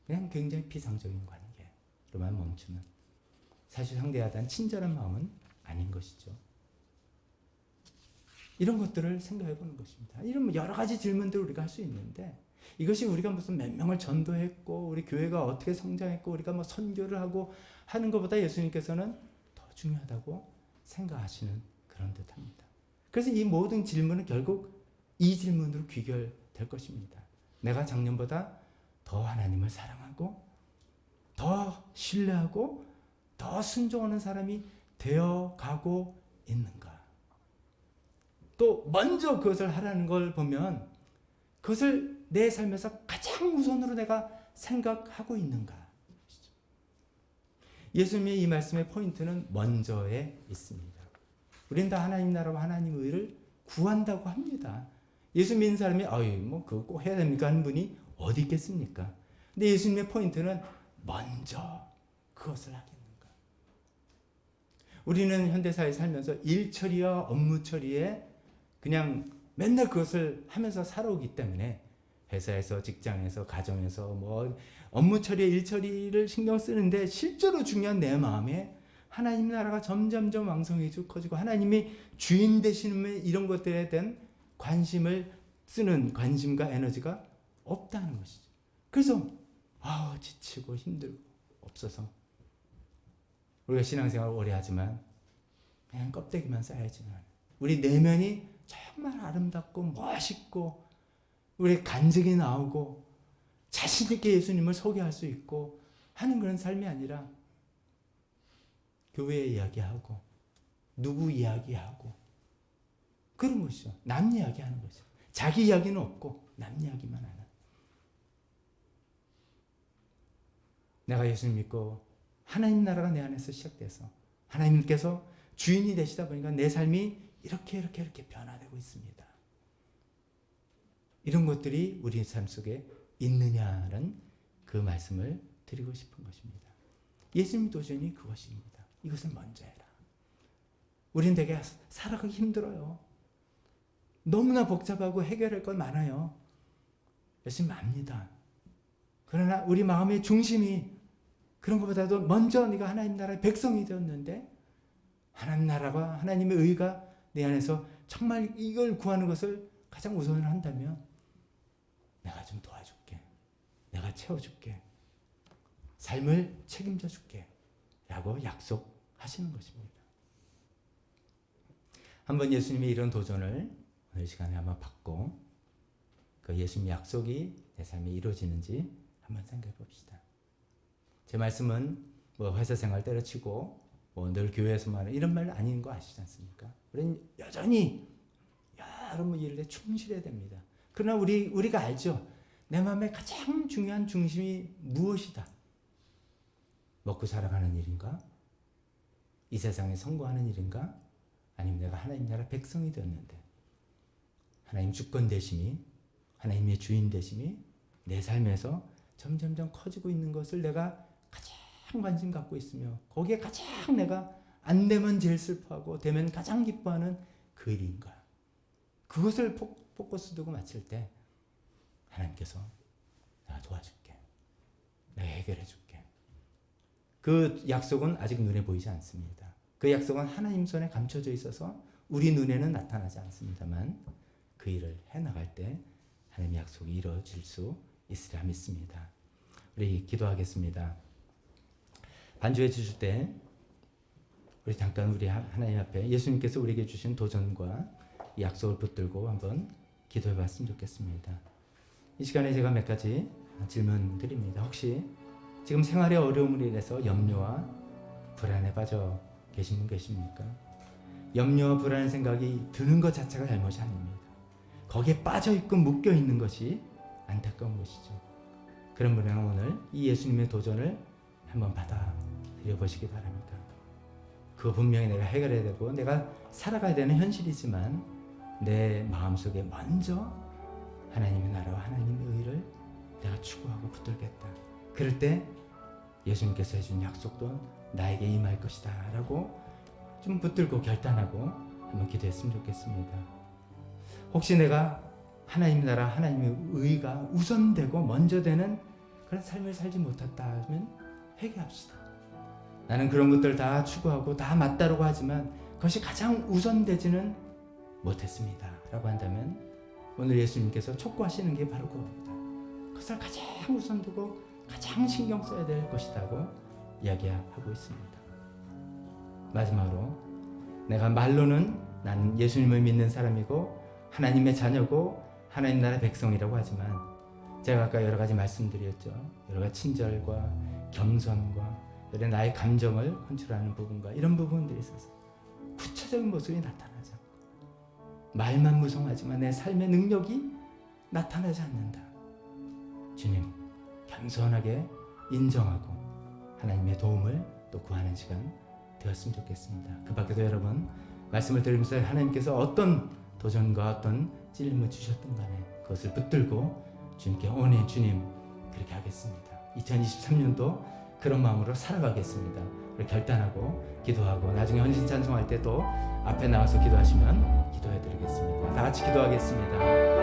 그냥 굉장히 비상적인 관계로만 멈추는 사실 상대에 대한 친절한 마음은 아닌 것이죠. 이런 것들을 생각해 보는 것입니다. 이런 여러 가지 질문들을 우리가 할 수 있는데 이것이 우리가 무슨 몇 명을 전도했고 우리 교회가 어떻게 성장했고 우리가 선교를 하고 하는 것보다 예수님께서는 더 중요하다고 생각하시는 그런 듯합니다. 그래서 이 모든 질문은 결국 이 질문으로 귀결될 것입니다. 내가 작년보다 더 하나님을 사랑하고 더 신뢰하고 더 순종하는 사람이 되어가고 있는가? 또 먼저 그것을 하라는 걸 보면 그것을 내 삶에서 가장 우선으로 내가 생각하고 있는가? 예수님의 이 말씀의 포인트는 먼저에 있습니다. 우리는 다 하나님 나라와 하나님 의를 구한다고 합니다. 예수 믿는 사람이 그거 꼭 해야 됩니까? 하는 분이 어디 있겠습니까? 근데 예수님의 포인트는 먼저 그것을 하겠는가. 우리는 현대사회에 살면서 일 처리와 업무 처리에 그냥 맨날 그것을 하면서 살아오기 때문에 회사에서 직장에서 가정에서 업무 처리에 일 처리를 신경 쓰는데 실제로 중요한 내 마음에 하나님 나라가 점점점 왕성해지고 커지고 하나님이 주인 되시는 이런 것들에 대한 관심을 쓰는 관심과 에너지가 없다는 것이죠. 그래서 지치고 힘들고 없어서 우리가 신앙생활을 오래 하지만 그냥 껍데기만 쌓여지는 우리 내면이 정말 아름답고 멋있고 우리 간증이 나오고 자신 있게 예수님을 소개할 수 있고 하는 그런 삶이 아니라 교회 이야기하고 누구 이야기하고 그런 것이죠. 남 이야기하는 거죠. 자기 이야기는 없고 남 이야기만 하는 내가 예수님 믿고 하나님 나라가 내 안에서 시작돼서 하나님께서 주인이 되시다 보니까 내 삶이 이렇게 변화되고 있습니다. 이런 것들이 우리 삶 속에 있느냐라는 그 말씀을 드리고 싶은 것입니다. 예수님 도전이 그것입니다. 이것을 먼저 해라. 우린 되게 살아가기 힘들어요. 너무나 복잡하고 해결할 건 많아요. 열심히 압니다. 그러나 우리 마음의 중심이 그런 것보다도 먼저 네가 하나님 나라의 백성이 되었는데 하나님 나라가 하나님의 의가 내 안에서 정말 이걸 구하는 것을 가장 우선을 한다면 내가 좀 도와줄게. 내가 채워줄게. 삶을 책임져 줄게. 라고 약속하시는 것입니다. 한번 예수님이 이런 도전을 오늘 시간에 한번 받고 그 예수님의 약속이 내 삶에 이루어지는지 한번 생각해 봅시다. 제 말씀은 뭐 회사 생활 때려치고 뭐 늘 교회에서만 하는 이런 말 아닌 거 아시지 않습니까? 우리는 여전히 여러 일에 충실해야 됩니다. 그러나 우리가 알죠. 내 마음의 가장 중요한 중심이 무엇이다? 먹고 살아가는 일인가? 이 세상에 성공하는 일인가? 아니면 내가 하나님 나라 백성이 되었는데 하나님 주권 되심이 하나님의 주인 되심이 내 삶에서 점점점 커지고 있는 것을 내가 가장 관심 갖고 있으며 거기에 가장 내가 안 되면 제일 슬퍼하고 되면 가장 기뻐하는 그 일인가? 그것을 포커스 두고 맞출 때 하나님께서 내가 도와줄게. 내가 해결해 줄게. 그 약속은 아직 눈에 보이지 않습니다. 그 약속은 하나님 손에 감춰져 있어서 우리 눈에는 나타나지 않습니다만 그 일을 해나갈 때 하나님의 약속이 이루어질 수 있으리라 믿습니다. 우리 기도하겠습니다. 반주해 주실 때 우리 잠깐 우리 하나님 앞에 예수님께서 우리에게 주신 도전과 이 약속을 붙들고 한번 기도해 봤으면 좋겠습니다. 이 시간에 제가 몇 가지 질문 드립니다. 혹시 지금 생활의 어려움으로 인해서 염려와 불안에 빠져 계신 분 계십니까? 염려와 불안한 생각이 드는 것 자체가 잘못이 아닙니다. 거기에 빠져 있고 묶여 있는 것이 안타까운 것이죠. 그런 분은 오늘 이 예수님의 도전을 한번 받아들여 보시기 바랍니다. 그거 분명히 내가 해결해야 되고 내가 살아가야 되는 현실이지만 내 마음속에 먼저 하나님의 나라와 하나님의 의를 내가 추구하고 붙들겠다. 그럴 때 예수님께서 해준 약속도 나에게 임할 것이다 라고 좀 붙들고 결단하고 한번 기도했으면 좋겠습니다. 혹시 내가 하나님 나라 하나님의 의가 우선되고 먼저 되는 그런 삶을 살지 못했다 하면 회개합시다. 나는 그런 것들 다 추구하고 다 맞다라고 하지만 그것이 가장 우선되지는 못했습니다 라고 한다면 오늘 예수님께서 촉구하시는 게 바로 그겁니다. 그것을 가장 우선 두고 가장 신경 써야 될 것이라고 이야기하고 있습니다. 마지막으로 내가 말로는 나는 예수님을 믿는 사람이고 하나님의 자녀고 하나님 나라 백성이라고 하지만 제가 아까 여러 가지 말씀드렸죠. 여러 가지 친절과 겸손과 여러 나의 감정을 컨트롤하는 부분과 이런 부분들이 있어서 구체적인 모습이 나타나지 않고 말만 무성하지만 내 삶의 능력이 나타나지 않는다. 주님 겸손하게 인정하고 하나님의 도움을 또 구하는 시간 되었으면 좋겠습니다. 그 밖에도 여러분 말씀을 들으면서 하나님께서 어떤 도전과 어떤 찔림을 주셨든 간에 그것을 붙들고 주님께 오늘 주님 그렇게 하겠습니다. 2023년도 그런 마음으로 살아가겠습니다. 결단하고 기도하고 나중에 헌신 찬송할 때 또 앞에 나와서 기도하시면 기도해 드리겠습니다. 다 같이 기도하겠습니다.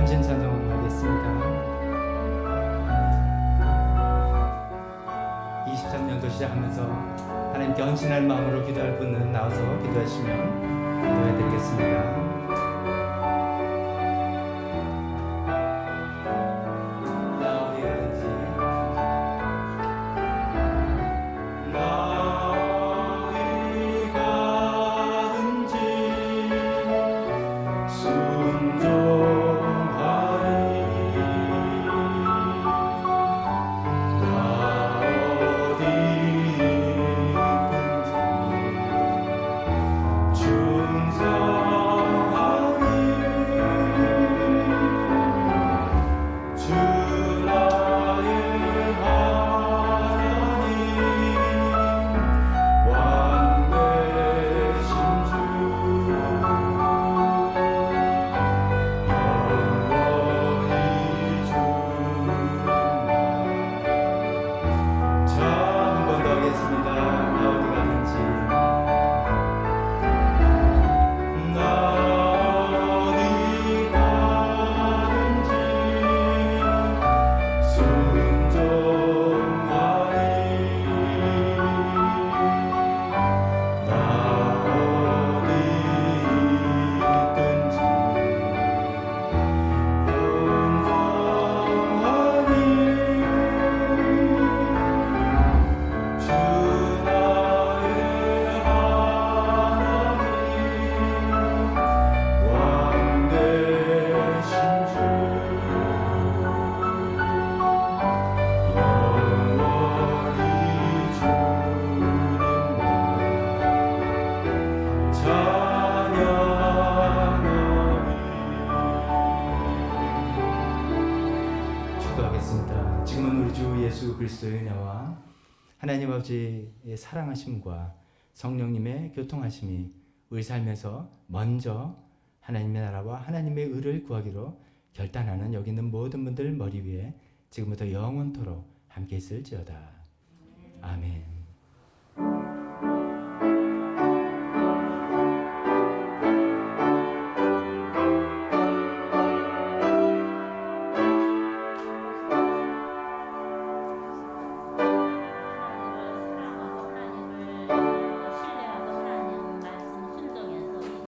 전진 찬송하겠습니다. 23년도 시작하면서 하나님께 헌신할 마음으로 기도할 분은 나와서 기도하시면 기도해드리겠습니다. 기도하겠습니다. 지금은 우리 주 예수 그리스도의 은혜와 하나님 아버지의 사랑하심과 성령님의 교통하심이 우리 삶에서 먼저 하나님의 나라와 하나님의 의를 구하기로 결단하는 여기 있는 모든 분들 머리 위에 지금부터 영원토록 함께 있을지어다. 아멘.